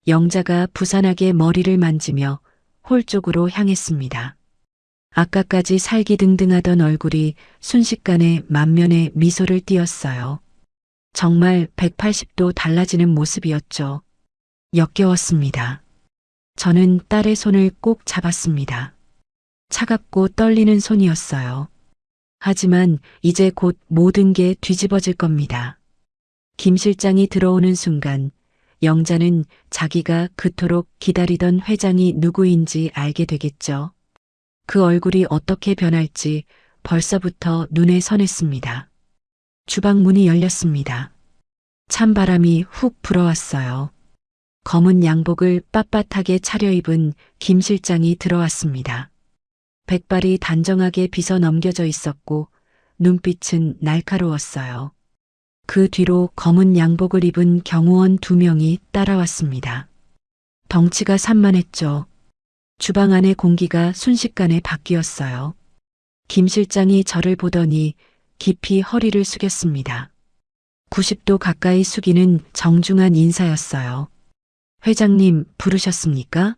S2: 영자가 부산하게 머리를 만지며 홀 쪽으로 향했습니다. 아까까지 살기등등하던 얼굴이 순식간에 만면에 미소를 띄었어요. 정말 180도 달라지는 모습이었죠. 역겨웠습니다. 저는 딸의 손을 꼭 잡았습니다. 차갑고 떨리는 손이었어요. 하지만 이제 곧 모든 게 뒤집어질 겁니다. 김 실장이 들어오는 순간 영자는 자기가 그토록 기다리던 회장이 누구인지 알게 되겠죠. 그 얼굴이 어떻게 변할지 벌써부터 눈에 선했습니다. 주방 문이 열렸습니다. 찬바람이 훅 불어왔어요. 검은 양복을 빳빳하게 차려입은 김 실장이 들어왔습니다. 백발이 단정하게 빗어 넘겨져 있었고 눈빛은 날카로웠어요. 그 뒤로 검은 양복을 입은 경호원 2명이 따라왔습니다. 덩치가 산만했죠. 주방 안의 공기가 순식간에 바뀌었어요. 김 실장이 저를 보더니 깊이 허리를 숙였습니다. 90도 가까이 숙이는 정중한 인사였어요. 회장님 부르셨습니까?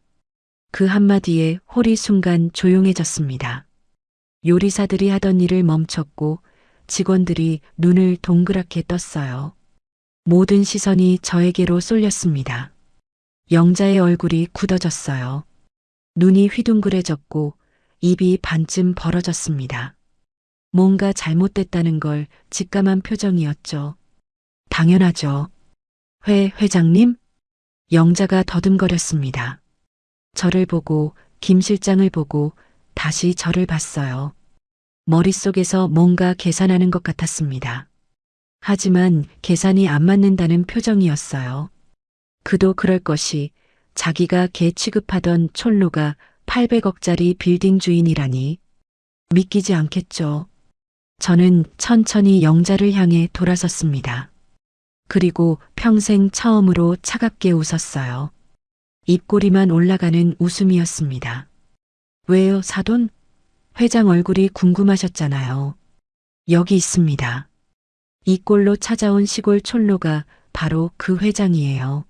S2: 그 한마디에 홀이 순간 조용해졌습니다. 요리사들이 하던 일을 멈췄고 직원들이 눈을 동그랗게 떴어요. 모든 시선이 저에게로 쏠렸습니다. 영자의 얼굴이 굳어졌어요. 눈이 휘둥그레졌고 입이 반쯤 벌어졌습니다. 뭔가 잘못됐다는 걸 직감한 표정이었죠. 당연하죠. 회장님? 영자가 더듬거렸습니다. 저를 보고 김 실장을 보고 다시 저를 봤어요. 머릿속에서 뭔가 계산하는 것 같았습니다. 하지만 계산이 안 맞는다는 표정이었어요. 그도 그럴 것이 자기가 개 취급하던 촌로가 800억짜리 빌딩 주인이라니 믿기지 않겠죠. 저는 천천히 영자를 향해 돌아섰습니다. 그리고 평생 처음으로 차갑게 웃었어요. 입꼬리만 올라가는 웃음이었습니다. 왜요, 사돈? 회장 얼굴이 궁금하셨잖아요. 여기 있습니다. 이 꼴로 찾아온 시골 촌로가 바로 그 회장이에요.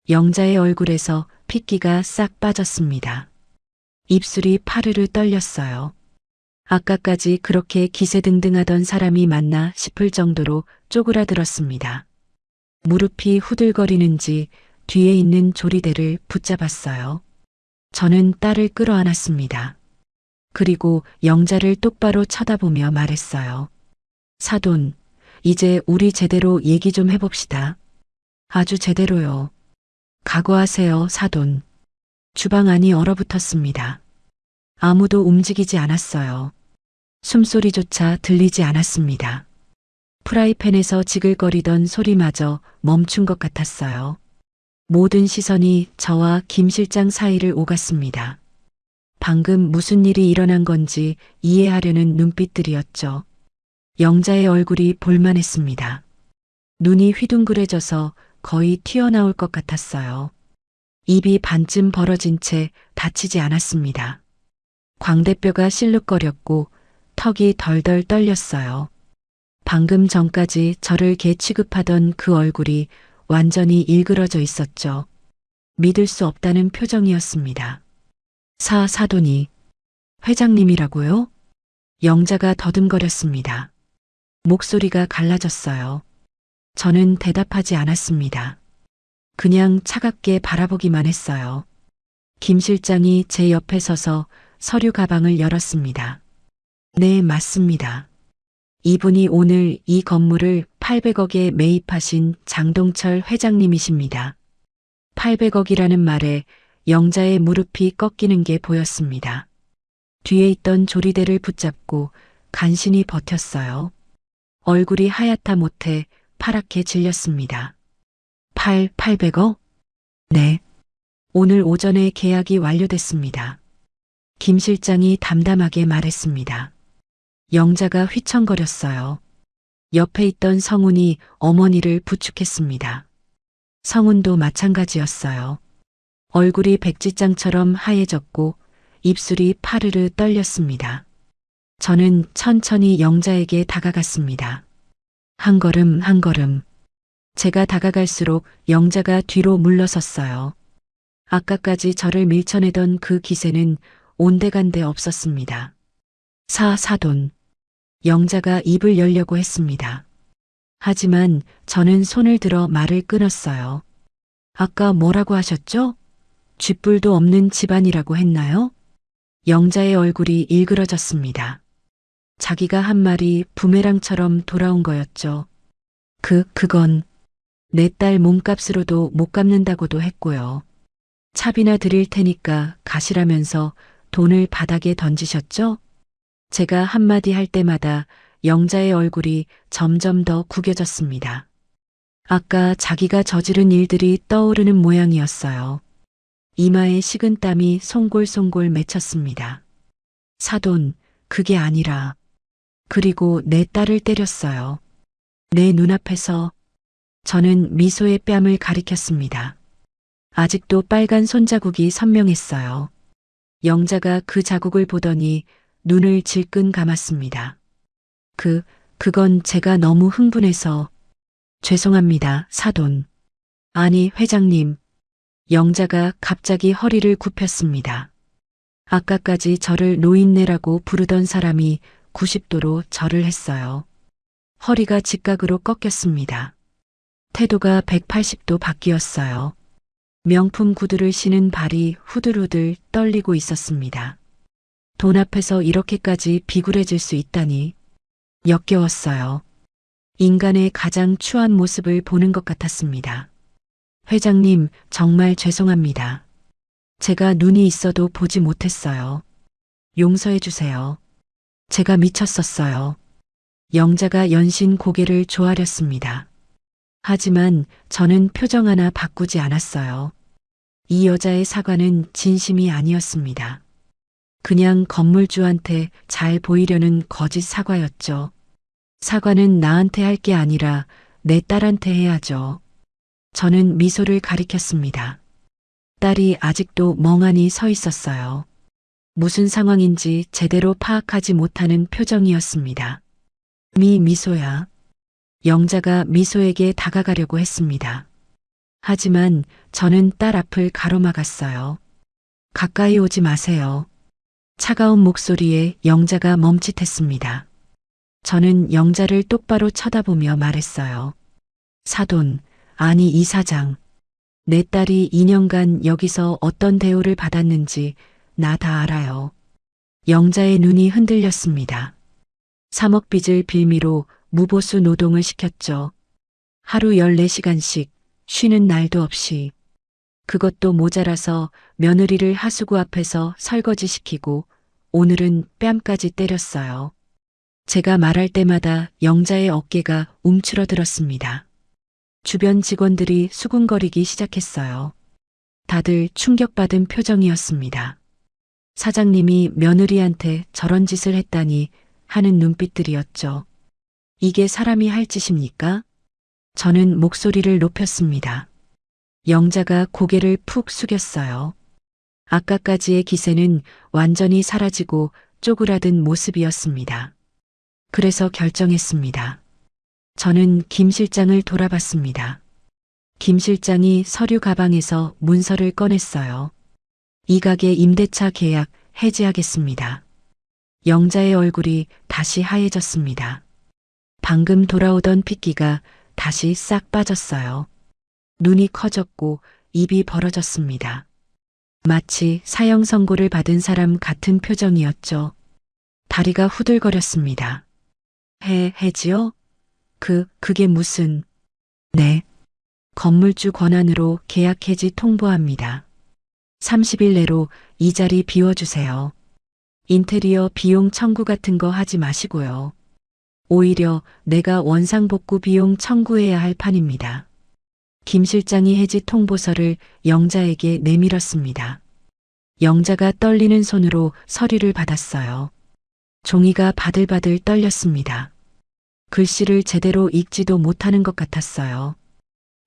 S2: 영자의 얼굴에서 핏기가 싹 빠졌습니다. 입술이 파르르 떨렸어요. 아까까지 그렇게 기세등등하던 사람이 맞나 싶을 정도로 쪼그라들었습니다. 무릎이 후들거리는지 뒤에 있는 조리대를 붙잡았어요. 저는 딸을 끌어안았습니다. 그리고 영자를 똑바로 쳐다보며 말했어요. 사돈, 이제 우리 제대로 얘기 좀 해봅시다. 아주 제대로요. 각오하세요, 사돈. 주방 안이 얼어붙었습니다. 아무도 움직이지 않았어요. 숨소리조차 들리지 않았습니다. 프라이팬에서 지글거리던 소리마저 멈춘 것 같았어요. 모든 시선이 저와 김 실장 사이를 오갔습니다. 방금 무슨 일이 일어난 건지 이해하려는 눈빛들이었죠. 영자의 얼굴이 볼만했습니다. 눈이 휘둥그레져서 거의 튀어나올 것 같았어요. 입이 반쯤 벌어진 채 닫히지 않았습니다. 광대뼈가 실룩거렸고 턱이 덜덜 떨렸어요. 방금 전까지 저를 개 취급하던 그 얼굴이 완전히 일그러져 있었죠. 믿을 수 없다는 표정이었습니다. 사돈이 회장님이라고요? 영자가 더듬거렸습니다. 목소리가 갈라졌어요. 저는 대답하지 않았습니다. 그냥 차갑게 바라보기만 했어요. 김 실장이 제 옆에 서서 서류 가방을 열었습니다. 네, 맞습니다. 이분이 오늘 이 건물을 800억에 매입하신 장동철 회장님이십니다. 800억이라는 말에 영자의 무릎이 꺾이는 게 보였습니다. 뒤에 있던 조리대를 붙잡고 간신히 버텼어요. 얼굴이 하얗다 못해 파랗게 질렸습니다. 800억? 네. 오늘 오전에 계약이 완료됐습니다. 김 실장이 담담하게 말했습니다. 영자가 휘청거렸어요. 옆에 있던 성훈이 어머니를 부축했습니다. 성훈도 마찬가지였어요. 얼굴이 백지장처럼 하얘졌고 입술이 파르르 떨렸습니다. 저는 천천히 영자에게 다가갔습니다. 한 걸음 한 걸음. 제가 다가갈수록 영자가 뒤로 물러섰어요. 아까까지 저를 밀쳐내던 그 기세는 온데간데 없었습니다. 사돈. 영자가 입을 열려고 했습니다. 하지만 저는 손을 들어 말을 끊었어요. 아까 뭐라고 하셨죠? 쥐뿔도 없는 집안이라고 했나요? 영자의 얼굴이 일그러졌습니다. 자기가 한 말이 부메랑처럼 돌아온 거였죠. 그건 내 딸 몸값으로도 못 갚는다고도 했고요. 차비나 드릴 테니까 가시라면서 돈을 바닥에 던지셨죠? 제가 한마디 할 때마다 영자의 얼굴이 점점 더 구겨졌습니다. 아까 자기가 저지른 일들이 떠오르는 모양이었어요. 이마에 식은 땀이 송골송골 맺혔습니다. 사돈, 그게 아니라. 그리고 내 딸을 때렸어요. 내 눈앞에서. 저는 미소의 뺨을 가리켰습니다. 아직도 빨간 손자국이 선명했어요. 영자가 그 자국을 보더니 눈을 질끈 감았습니다. 그건 제가 너무 흥분해서. 죄송합니다, 사돈. 아니, 회장님. 영자가 갑자기 허리를 굽혔습니다. 아까까지 저를 노인네라고 부르던 사람이 90도로 절을 했어요. 허리가 직각으로 꺾였습니다. 태도가 180도 바뀌었어요. 명품 구두를 신은 발이 후들후들 떨리고 있었습니다. 돈 앞에서 이렇게까지 비굴해질 수 있다니 역겨웠어요. 인간의 가장 추한 모습을 보는 것 같았습니다. 회장님, 정말 죄송합니다. 제가 눈이 있어도 보지 못했어요. 용서해 주세요. 제가 미쳤었어요. 영자가 연신 고개를 조아렸습니다. 하지만 저는 표정 하나 바꾸지 않았어요. 이 여자의 사과는 진심이 아니었습니다. 그냥 건물주한테 잘 보이려는 거짓 사과였죠. 사과는 나한테 할 게 아니라 내 딸한테 해야죠. 저는 미소를 가리켰습니다. 딸이 아직도 멍하니 서 있었어요. 무슨 상황인지 제대로 파악하지 못하는 표정이었습니다. 미소야. 영자가 미소에게 다가가려고 했습니다. 하지만 저는 딸 앞을 가로막았어요. 가까이 오지 마세요. 차가운 목소리에 영자가 멈칫했습니다. 저는 영자를 똑바로 쳐다보며 말했어요. 사돈, 아니 이사장. 내 딸이 2년간 여기서 어떤 대우를 받았는지 나 다 알아요. 영자의 눈이 흔들렸습니다. 3억 빚을 빌미로 무보수 노동을 시켰죠. 하루 14시간씩 쉬는 날도 없이. 그것도 모자라서 며느리를 하수구 앞에서 설거지시키고 오늘은 뺨까지 때렸어요. 제가 말할 때마다 영자의 어깨가 움츠러들었습니다. 주변 직원들이 수군거리기 시작했어요. 다들 충격받은 표정이었습니다. 사장님이 며느리한테 저런 짓을 했다니 하는 눈빛들이었죠. 이게 사람이 할 짓입니까? 저는 목소리를 높였습니다. 영자가 고개를 푹 숙였어요. 아까까지의 기세는 완전히 사라지고 쪼그라든 모습이었습니다. 그래서 결정했습니다. 저는 김 실장을 돌아봤습니다. 김 실장이 서류 가방에서 문서를 꺼냈어요. 이 가게 임대차 계약 해지하겠습니다. 영자의 얼굴이 다시 하얘졌습니다. 방금 돌아오던 핏기가 다시 싹 빠졌어요. 눈이 커졌고 입이 벌어졌습니다. 마치 사형 선고를 받은 사람 같은 표정이었죠. 다리가 후들거렸습니다. 해지요? 그게 무슨... 네. 건물주 권한으로 계약 해지 통보합니다. 30일 내로 이 자리 비워주세요. 인테리어 비용 청구 같은 거 하지 마시고요. 오히려 내가 원상복구 비용 청구해야 할 판입니다. 김 실장이 해지 통보서를 영자에게 내밀었습니다. 영자가 떨리는 손으로 서류를 받았어요. 종이가 바들바들 떨렸습니다. 글씨를 제대로 읽지도 못하는 것 같았어요.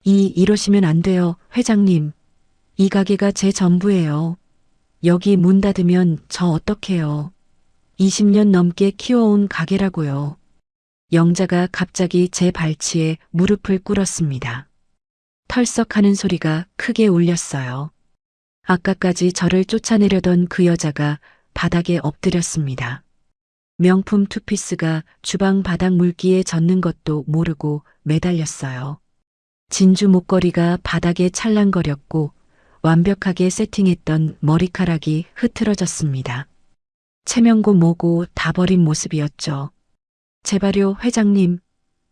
S2: 이러시면 안 돼요, 회장님. 이 가게가 제 전부예요. 여기 문 닫으면 저 어떡해요. 20년 넘게 키워온 가게라고요. 영자가 갑자기 제 발치에 무릎을 꿇었습니다. 털썩하는 소리가 크게 울렸어요. 아까까지 저를 쫓아내려던 그 여자가 바닥에 엎드렸습니다. 명품 투피스가 주방 바닥 물기에 젖는 것도 모르고 매달렸어요. 진주 목걸이가 바닥에 찰랑거렸고 완벽하게 세팅했던 머리카락이 흐트러졌습니다. 체면고 뭐고 다 버린 모습이었죠. 제발요, 회장님.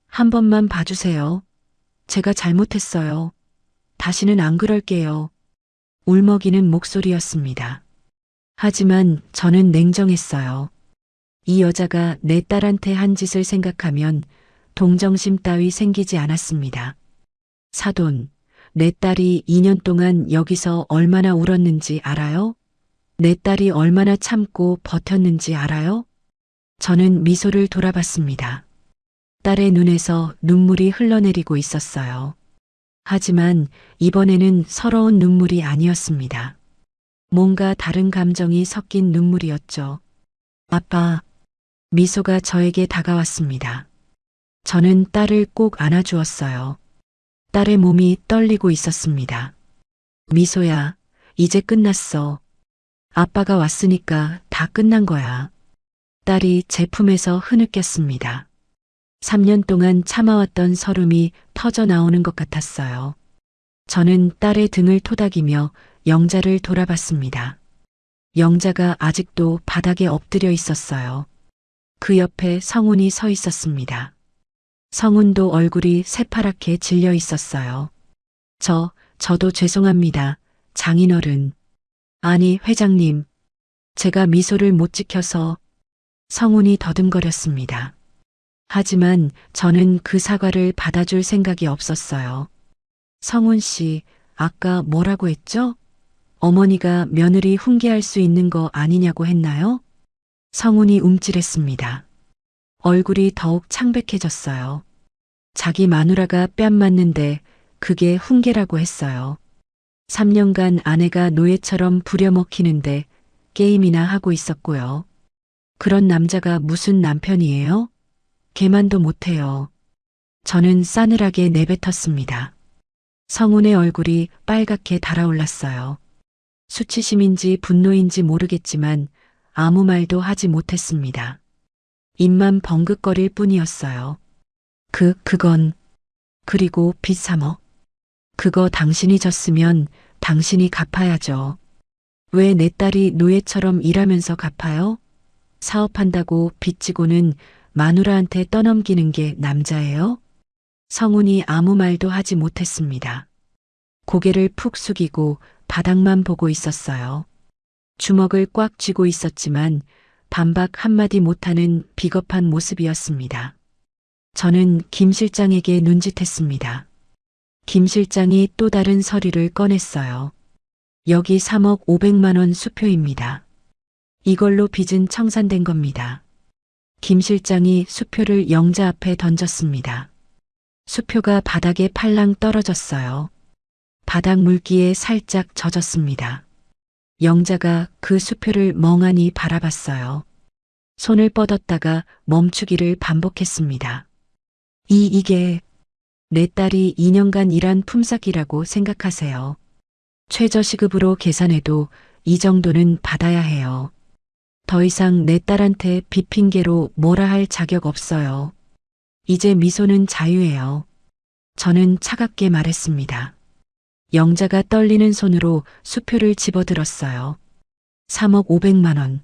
S2: 한 번만 봐주세요. 제가 잘못했어요. 다시는 안 그럴게요. 울먹이는 목소리였습니다. 하지만 저는 냉정했어요. 이 여자가 내 딸한테 한 짓을 생각하면 동정심 따위 생기지 않았습니다. 사돈, 내 딸이 2년 동안 여기서 얼마나 울었는지 알아요? 내 딸이 얼마나 참고 버텼는지 알아요? 저는 미소를 돌아봤습니다. 딸의 눈에서 눈물이 흘러내리고 있었어요. 하지만 이번에는 서러운 눈물이 아니었습니다. 뭔가 다른 감정이 섞인 눈물이었죠. 아빠, 미소가 저에게 다가왔습니다. 저는 딸을 꼭 안아주었어요. 딸의 몸이 떨리고 있었습니다. 미소야, 이제 끝났어. 아빠가 왔으니까 다 끝난 거야. 딸이 제 품에서 흐느꼈습니다. 3년 동안 참아왔던 서름이 터져 나오는 것 같았어요. 저는 딸의 등을 토닥이며 영자를 돌아봤습니다. 영자가 아직도 바닥에 엎드려 있었어요. 그 옆에 성훈이 서 있었습니다. 성훈도 얼굴이 새파랗게 질려 있었어요. 저도 죄송합니다. 장인어른. 아니, 회장님. 제가 미소를 못 지켜서. 성훈이 더듬거렸습니다. 하지만 저는 그 사과를 받아줄 생각이 없었어요. 성훈 씨, 아까 뭐라고 했죠? 어머니가 며느리 훈계할 수 있는 거 아니냐고 했나요? 성훈이 움찔했습니다. 얼굴이 더욱 창백해졌어요. 자기 마누라가 뺨 맞는데 그게 훈계라고 했어요. 3년간 아내가 노예처럼 부려먹히는데 게임이나 하고 있었고요. 그런 남자가 무슨 남편이에요? 개만도 못해요. 저는 싸늘하게 내뱉었습니다. 성훈의 얼굴이 빨갛게 달아올랐어요. 수치심인지 분노인지 모르겠지만 아무 말도 하지 못했습니다. 입만 벙긋거릴 뿐이었어요. 그건 그리고 빚 3억. 그거 당신이 졌으면 당신이 갚아야죠. 왜 내 딸이 노예처럼 일하면서 갚아요? 사업한다고 빚지고는 마누라한테 떠넘기는 게 남자예요? 성훈이 아무 말도 하지 못했습니다. 고개를 푹 숙이고 바닥만 보고 있었어요. 주먹을 꽉 쥐고 있었지만 반박 한마디 못하는 비겁한 모습이었습니다. 저는 김 실장에게 눈짓했습니다. 김 실장이 또 다른 서류를 꺼냈어요. 여기 3억 500만 원 수표입니다. 이걸로 빚은 청산된 겁니다. 김 실장이 수표를 영자 앞에 던졌습니다. 수표가 바닥에 팔랑 떨어졌어요. 바닥 물기에 살짝 젖었습니다. 영자가 그 수표를 멍하니 바라봤어요. 손을 뻗었다가 멈추기를 반복했습니다. 이게 내 딸이 2년간 일한 품삯이라고 생각하세요. 최저시급으로 계산해도 이 정도는 받아야 해요. 더 이상 내 딸한테 빚핑계로 뭐라 할 자격 없어요. 이제 미소는 자유예요. 저는 차갑게 말했습니다. 영자가 떨리는 손으로 수표를 집어들었어요. 3억 500만 원.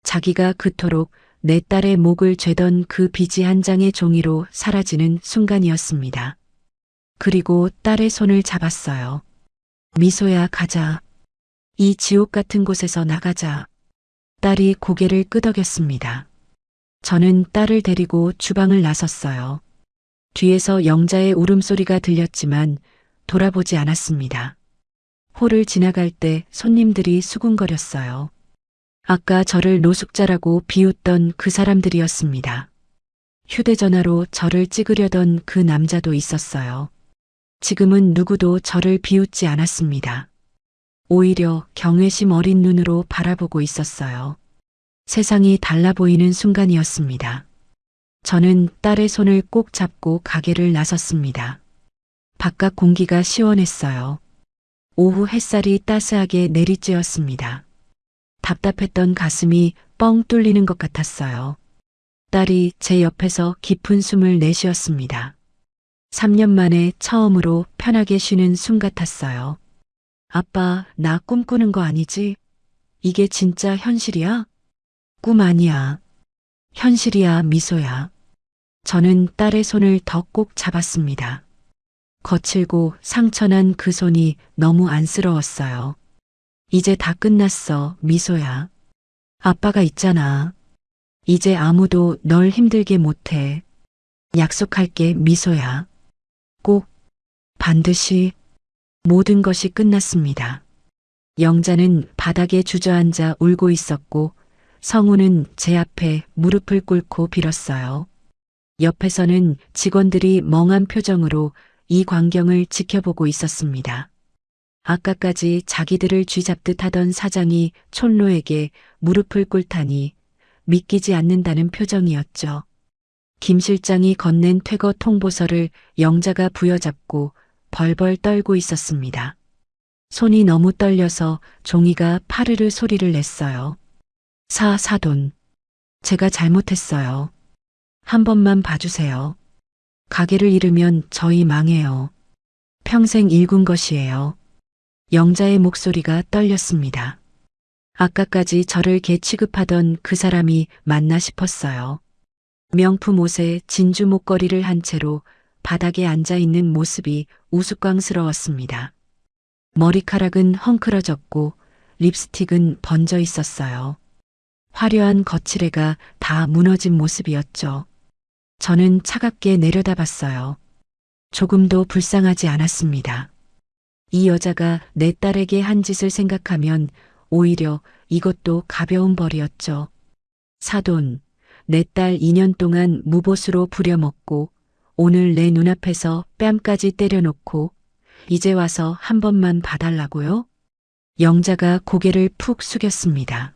S2: 자기가 그토록 내 딸의 목을 죄던 그 빚이 한 장의 종이로 사라지는 순간이었습니다. 그리고 딸의 손을 잡았어요. 미소야, 가자. 이 지옥 같은 곳에서 나가자. 딸이 고개를 끄덕였습니다. 저는 딸을 데리고 주방을 나섰어요. 뒤에서 영자의 울음소리가 들렸지만 돌아보지 않았습니다. 홀을 지나갈 때 손님들이 수군거렸어요. 아까 저를 노숙자라고 비웃던 그 사람들이었습니다. 휴대전화로 저를 찍으려던 그 남자도 있었어요. 지금은 누구도 저를 비웃지 않았습니다. 오히려 경외심 어린 눈으로 바라보고 있었어요. 세상이 달라 보이는 순간이었습니다. 저는 딸의 손을 꼭 잡고 가게를 나섰습니다. 바깥 공기가 시원했어요. 오후 햇살이 따스하게 내리쬐었습니다. 답답했던 가슴이 뻥 뚫리는 것 같았어요. 딸이 제 옆에서 깊은 숨을 내쉬었습니다. 3년 만에 처음으로 편하게 쉬는 숨 같았어요. 아빠, 나 꿈꾸는 거 아니지? 이게 진짜 현실이야? 꿈 아니야. 현실이야, 미소야. 저는 딸의 손을 더 꼭 잡았습니다. 거칠고 상처난 그 손이 너무 안쓰러웠어요. 이제 다 끝났어, 미소야. 아빠가 있잖아. 이제 아무도 널 힘들게 못해. 약속할게, 미소야. 꼭, 반드시. 모든 것이 끝났습니다. 영자는 바닥에 주저앉아 울고 있었고 성우는 제 앞에 무릎을 꿇고 빌었어요. 옆에서는 직원들이 멍한 표정으로 이 광경을 지켜보고 있었습니다. 아까까지 자기들을 쥐잡듯 하던 사장이 촌로에게 무릎을 꿇다니 믿기지 않는다는 표정이었죠. 김 실장이 건넨 퇴거 통보서를 영자가 부여잡고 벌벌 떨고 있었습니다. 손이 너무 떨려서 종이가 파르르 소리를 냈어요. 사돈. 제가 잘못했어요. 한 번만 봐주세요. 가게를 잃으면 저희 망해요. 평생 일군 것이에요. 영자의 목소리가 떨렸습니다. 아까까지 저를 개 취급하던 그 사람이 맞나 싶었어요. 명품 옷에 진주 목걸이를 한 채로 바닥에 앉아 있는 모습이 우스꽝스러웠습니다. 머리카락은 헝클어졌고 립스틱은 번져 있었어요. 화려한 거칠애가 다 무너진 모습이었죠. 저는 차갑게 내려다봤어요. 조금도 불쌍하지 않았습니다. 이 여자가 내 딸에게 한 짓을 생각하면 오히려 이것도 가벼운 벌이었죠. 사돈, 내 딸 2년 동안 무보수로 부려먹고 오늘 내 눈앞에서 뺨까지 때려놓고 이제 와서 한 번만 봐달라고요? 영자가 고개를 푹 숙였습니다.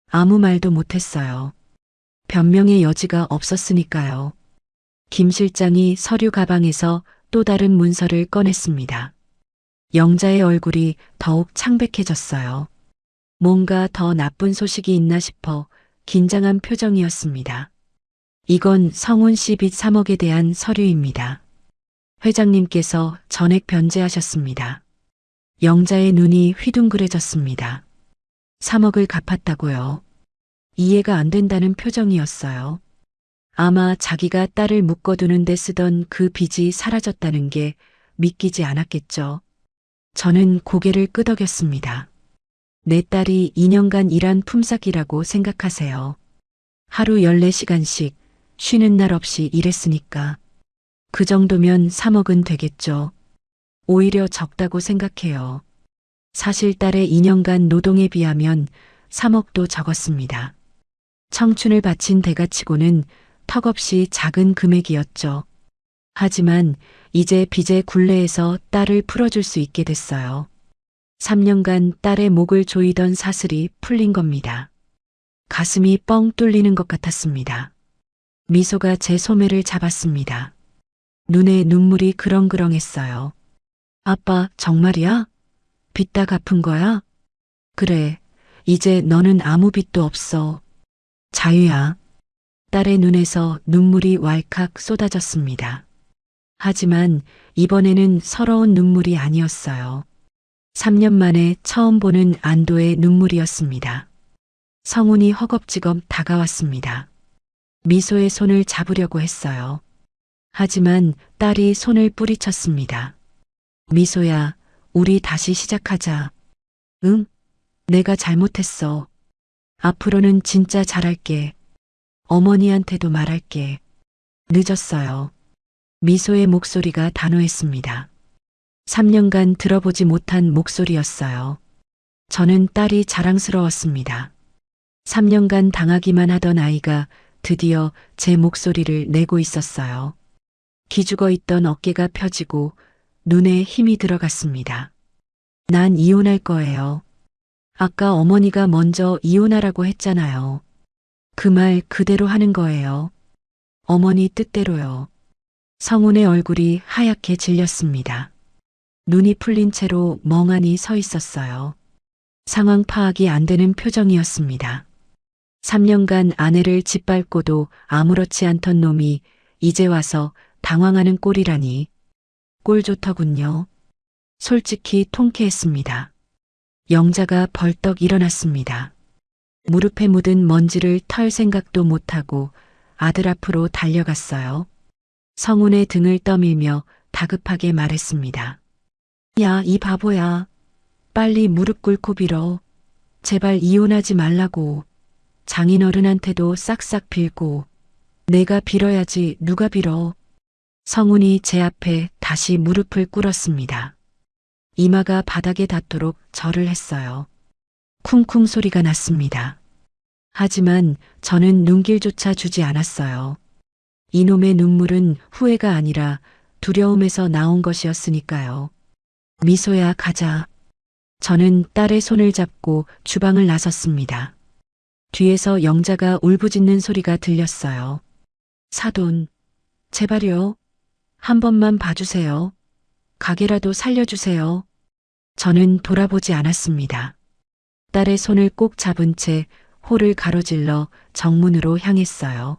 S2: 아무 말도 못했어요. 변명의 여지가 없었으니까요. 김 실장이 서류 가방에서 또 다른 문서를 꺼냈습니다. 영자의 얼굴이 더욱 창백해졌어요. 뭔가 더 나쁜 소식이 있나 싶어 긴장한 표정이었습니다. 이건 성훈 씨 빚 3억에 대한 서류입니다. 회장님께서 전액 변제하셨습니다. 영자의 눈이 휘둥그레졌습니다. 3억을 갚았다고요. 이해가 안 된다는 표정이었어요. 아마 자기가 딸을 묶어두는 데 쓰던 그 빚이 사라졌다는 게 믿기지 않았겠죠. 저는 고개를 끄덕였습니다. 내 딸이 2년간 일한 품삯이라고 생각하세요. 하루 14시간씩 쉬는 날 없이 일했으니까. 그 정도면 3억은 되겠죠. 오히려 적다고 생각해요. 사실 딸의 2년간 노동에 비하면 3억도 적었습니다. 청춘을 바친 대가치고는 턱없이 작은 금액이었죠. 하지만 이제 빚의 굴레에서 딸을 풀어줄 수 있게 됐어요. 3년간 딸의 목을 조이던 사슬이 풀린 겁니다. 가슴이 뻥 뚫리는 것 같았습니다. 미소가 제 소매를 잡았습니다. 눈에 눈물이 그렁그렁했어요. 아빠, 정말이야? 빚 다 갚은 거야? 그래, 이제 너는 아무 빚도 없어. 자유야. 딸의 눈에서 눈물이 왈칵 쏟아졌습니다. 하지만 이번에는 서러운 눈물이 아니었어요. 3년 만에 처음 보는 안도의 눈물이었습니다. 성훈이 허겁지겁 다가왔습니다. 미소의 손을 잡으려고 했어요. 하지만 딸이 손을 뿌리쳤습니다. 미소야, 우리 다시 시작하자. 응? 내가 잘못했어. 앞으로는 진짜 잘할게. 어머니한테도 말할게. 늦었어요. 미소의 목소리가 단호했습니다. 3년간 들어보지 못한 목소리였어요. 저는 딸이 자랑스러웠습니다. 3년간 당하기만 하던 아이가 드디어 제 목소리를 내고 있었어요. 기죽어 있던 어깨가 펴지고 눈에 힘이 들어갔습니다. 난 이혼할 거예요. 아까 어머니가 먼저 이혼하라고 했잖아요. 그 말 그대로 하는 거예요. 어머니 뜻대로요. 성훈의 얼굴이 하얗게 질렸습니다. 눈이 풀린 채로 멍하니 서 있었어요. 상황 파악이 안 되는 표정이었습니다. 3년간 아내를 짓밟고도 아무렇지 않던 놈이 이제 와서 당황하는 꼴이라니. 꼴 좋더군요. 솔직히 통쾌했습니다. 영자가 벌떡 일어났습니다. 무릎에 묻은 먼지를 털 생각도 못하고 아들 앞으로 달려갔어요. 성훈의 등을 떠밀며 다급하게 말했습니다. 야, 이 바보야. 빨리 무릎 꿇고 빌어. 제발 이혼하지 말라고. 장인어른한테도 싹싹 빌고. 내가 빌어야지 누가 빌어. 성훈이 제 앞에 다시 무릎을 꿇었습니다. 이마가 바닥에 닿도록 절을 했어요. 쿵쿵 소리가 났습니다. 하지만 저는 눈길조차 주지 않았어요. 이놈의 눈물은 후회가 아니라 두려움에서 나온 것이었으니까요. 미소야, 가자. 저는 딸의 손을 잡고 주방을 나섰습니다. 뒤에서 영자가 울부짖는 소리가 들렸어요. 사돈, 제발요. 한 번만 봐주세요. 가게라도 살려주세요. 저는 돌아보지 않았습니다. 딸의 손을 꼭 잡은 채 홀을 가로질러 정문으로 향했어요.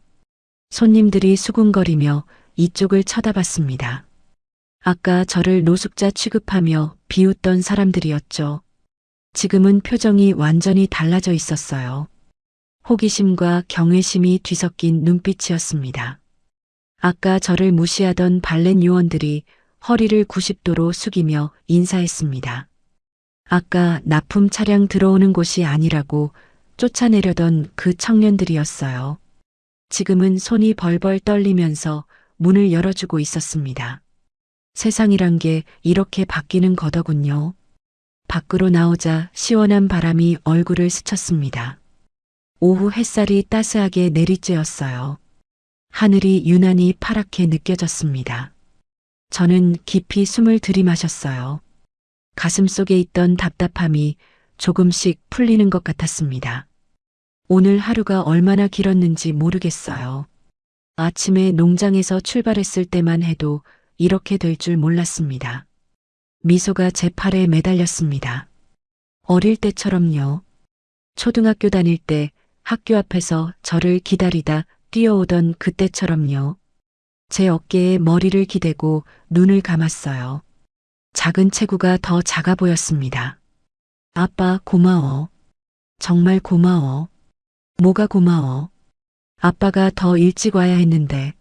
S2: 손님들이 수군거리며 이쪽을 쳐다봤습니다. 아까 저를 노숙자 취급하며 비웃던 사람들이었죠. 지금은 표정이 완전히 달라져 있었어요. 호기심과 경외심이 뒤섞인 눈빛이었습니다. 아까 저를 무시하던 발렛 요원들이 허리를 90도로 숙이며 인사했습니다. 아까 납품 차량 들어오는 곳이 아니라고 쫓아내려던 그 청년들이었어요. 지금은 손이 벌벌 떨리면서 문을 열어주고 있었습니다. 세상이란 게 이렇게 바뀌는 거더군요. 밖으로 나오자 시원한 바람이 얼굴을 스쳤습니다. 오후 햇살이 따스하게 내리쬐었어요. 하늘이 유난히 파랗게 느껴졌습니다. 저는 깊이 숨을 들이마셨어요. 가슴 속에 있던 답답함이 조금씩 풀리는 것 같았습니다. 오늘 하루가 얼마나 길었는지 모르겠어요. 아침에 농장에서 출발했을 때만 해도 이렇게 될 줄 몰랐습니다. 미소가 제 팔에 매달렸습니다. 어릴 때처럼요. 초등학교 다닐 때 학교 앞에서 저를 기다리다 뛰어오던 그때처럼요. 제 어깨에 머리를 기대고 눈을 감았어요. 작은 체구가 더 작아 보였습니다. 아빠, 고마워. 정말 고마워. 뭐가 고마워? 아빠가 더 일찍 와야 했는데.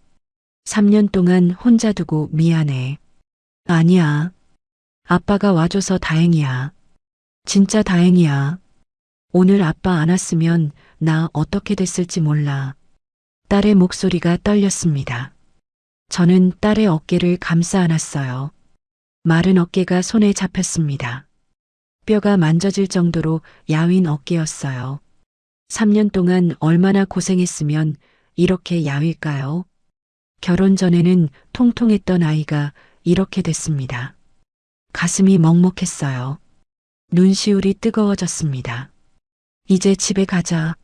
S2: 3년 동안 혼자 두고 미안해. 아니야. 아빠가 와줘서 다행이야. 진짜 다행이야. 오늘 아빠 안 왔으면 나 어떻게 됐을지 몰라. 딸의 목소리가 떨렸습니다. 저는 딸의 어깨를 감싸 안았어요. 마른 어깨가 손에 잡혔습니다. 뼈가 만져질 정도로 야윈 어깨였어요. 3년 동안 얼마나 고생했으면 이렇게 야윌까요? 결혼 전에는 통통했던 아이가 이렇게 됐습니다. 가슴이 먹먹했어요. 눈시울이 뜨거워졌습니다. 이제 집에 가자.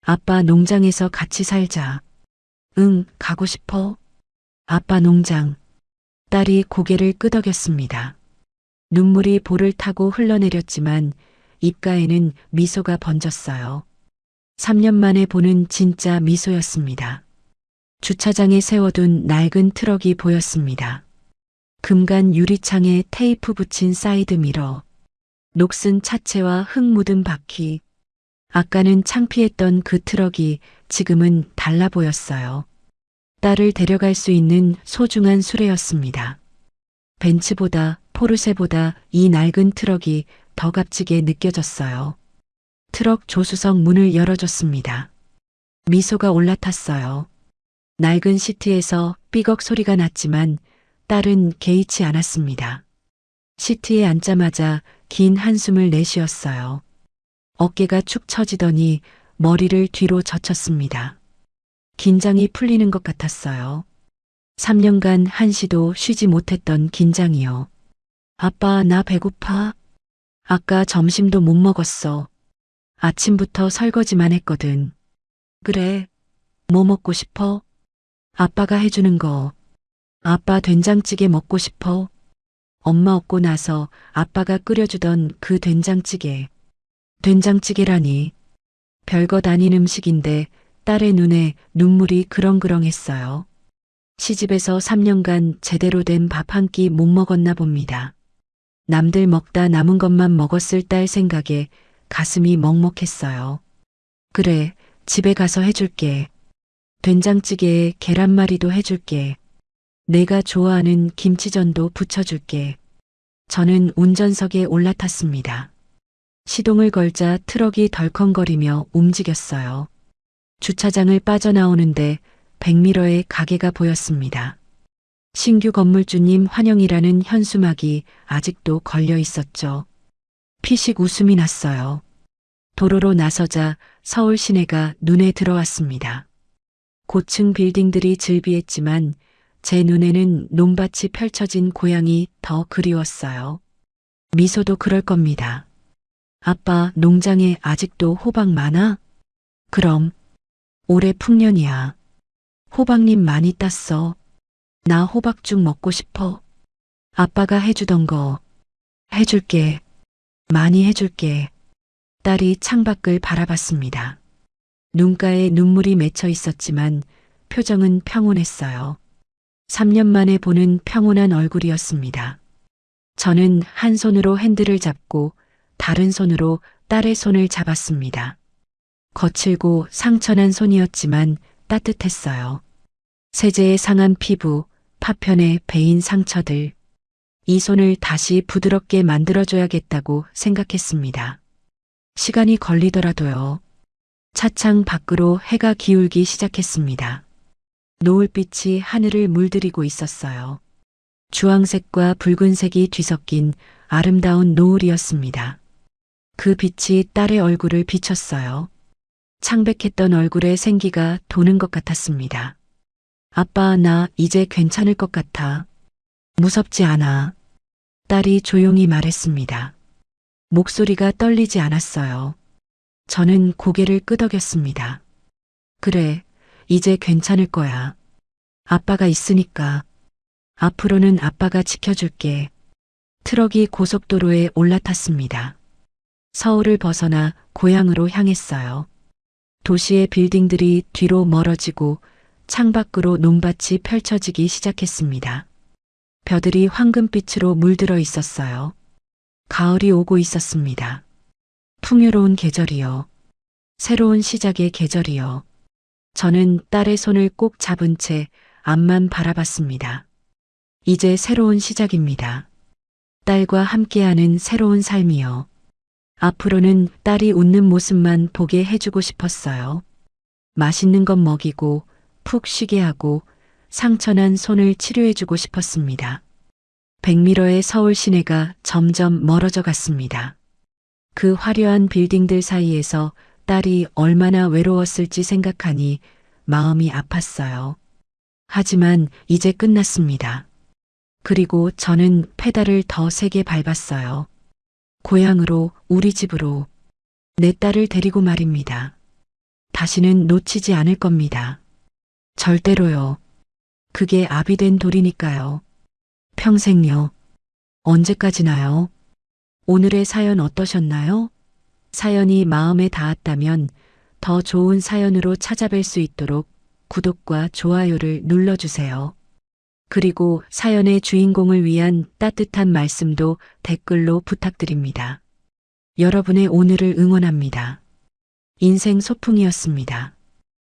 S2: 아빠 농장에서 같이 살자. 응, 가고 싶어. 아빠 농장. 딸이 고개를 끄덕였습니다. 눈물이 볼을 타고 흘러내렸지만 입가에는 미소가 번졌어요. 3년 만에 보는 진짜 미소였습니다. 주차장에 세워둔 낡은 트럭이 보였습니다. 금간 유리창에 테이프 붙인 사이드미러, 녹슨 차체와 흙 묻은 바퀴. 아까는 창피했던 그 트럭이 지금은 달라 보였어요. 딸을 데려갈 수 있는 소중한 수레였습니다. 벤츠보다 포르쉐보다 이 낡은 트럭이 더 값지게 느껴졌어요. 트럭 조수석 문을 열어줬습니다. 미소가 올라탔어요. 낡은 시트에서 삐걱 소리가 났지만 딸은 개의치 않았습니다. 시트에 앉자마자 긴 한숨을 내쉬었어요. 어깨가 축 처지더니 머리를 뒤로 젖혔습니다. 긴장이 풀리는 것 같았어요. 3년간 한시도 쉬지 못했던 긴장이요. 아빠, 나 배고파. 아까 점심도 못 먹었어. 아침부터 설거지만 했거든. 그래. 뭐 먹고 싶어? 아빠가 해주는 거. 아빠 된장찌개 먹고 싶어. 엄마 없고 나서 아빠가 끓여주던 그 된장찌개. 된장찌개라니. 별것 아닌 음식인데 딸의 눈에 눈물이 그렁그렁했어요. 시집에서 3년간 제대로 된 밥 한 끼 못 먹었나 봅니다. 남들 먹다 남은 것만 먹었을 딸 생각에 가슴이 먹먹했어요. 그래, 집에 가서 해줄게. 된장찌개에 계란말이도 해줄게. 내가 좋아하는 김치전도 부쳐줄게. 저는 운전석에 올라탔습니다. 시동을 걸자 트럭이 덜컹거리며 움직였어요. 주차장을 빠져나오는데 백미러에 가게가 보였습니다. 신규 건물주님 환영이라는 현수막이 아직도 걸려 있었죠. 피식 웃음이 났어요. 도로로 나서자 서울 시내가 눈에 들어왔습니다. 고층 빌딩들이 즐비했지만 제 눈에는 논밭이 펼쳐진 고향이 더 그리웠어요. 미소도 그럴 겁니다. 아빠, 농장에 아직도 호박 많아? 그럼, 올해 풍년이야. 호박잎 많이 땄어. 나 호박죽 먹고 싶어. 아빠가 해주던 거 해줄게. 많이 해줄게. 딸이 창밖을 바라봤습니다. 눈가에 눈물이 맺혀 있었지만 표정은 평온했어요. 3년 만에 보는 평온한 얼굴이었습니다. 저는 한 손으로 핸들을 잡고 다른 손으로 딸의 손을 잡았습니다. 거칠고 상처난 손이었지만 따뜻했어요. 세제에 상한 피부, 파편에 베인 상처들. 이 손을 다시 부드럽게 만들어줘야겠다고 생각했습니다. 시간이 걸리더라도요. 차창 밖으로 해가 기울기 시작했습니다. 노을빛이 하늘을 물들이고 있었어요. 주황색과 붉은색이 뒤섞인 아름다운 노을이었습니다. 그 빛이 딸의 얼굴을 비췄어요. 창백했던 얼굴에 생기가 도는 것 같았습니다. 아빠, 나 이제 괜찮을 것 같아. 무섭지 않아. 딸이 조용히 말했습니다. 목소리가 떨리지 않았어요. 저는 고개를 끄덕였습니다. 그래, 이제 괜찮을 거야. 아빠가 있으니까. 앞으로는 아빠가 지켜줄게. 트럭이 고속도로에 올라탔습니다. 서울을 벗어나 고향으로 향했어요. 도시의 빌딩들이 뒤로 멀어지고 창밖으로 논밭이 펼쳐지기 시작했습니다. 벼들이 황금빛으로 물들어 있었어요. 가을이 오고 있었습니다. 풍요로운 계절이요. 새로운 시작의 계절이요. 저는 딸의 손을 꼭 잡은 채 앞만 바라봤습니다. 이제 새로운 시작입니다. 딸과 함께하는 새로운 삶이요. 앞으로는 딸이 웃는 모습만 보게 해주고 싶었어요. 맛있는 것 먹이고 푹 쉬게 하고 상처난 손을 치료해주고 싶었습니다. 백미러의 서울 시내가 점점 멀어져 갔습니다. 그 화려한 빌딩들 사이에서 딸이 얼마나 외로웠을지 생각하니 마음이 아팠어요. 하지만 이제 끝났습니다. 그리고 저는 페달을 더 세게 밟았어요. 고향으로, 우리 집으로, 내 딸을 데리고 말입니다. 다시는 놓치지 않을 겁니다. 절대로요. 그게 아비된 돌이니까요. 평생요. 언제까지나요? 오늘의 사연 어떠셨나요? 사연이 마음에 닿았다면 더 좋은 사연으로 찾아뵐 수 있도록 구독과 좋아요를 눌러주세요. 그리고 사연의 주인공을 위한 따뜻한 말씀도 댓글로 부탁드립니다. 여러분의 오늘을 응원합니다. 인생 소풍이었습니다.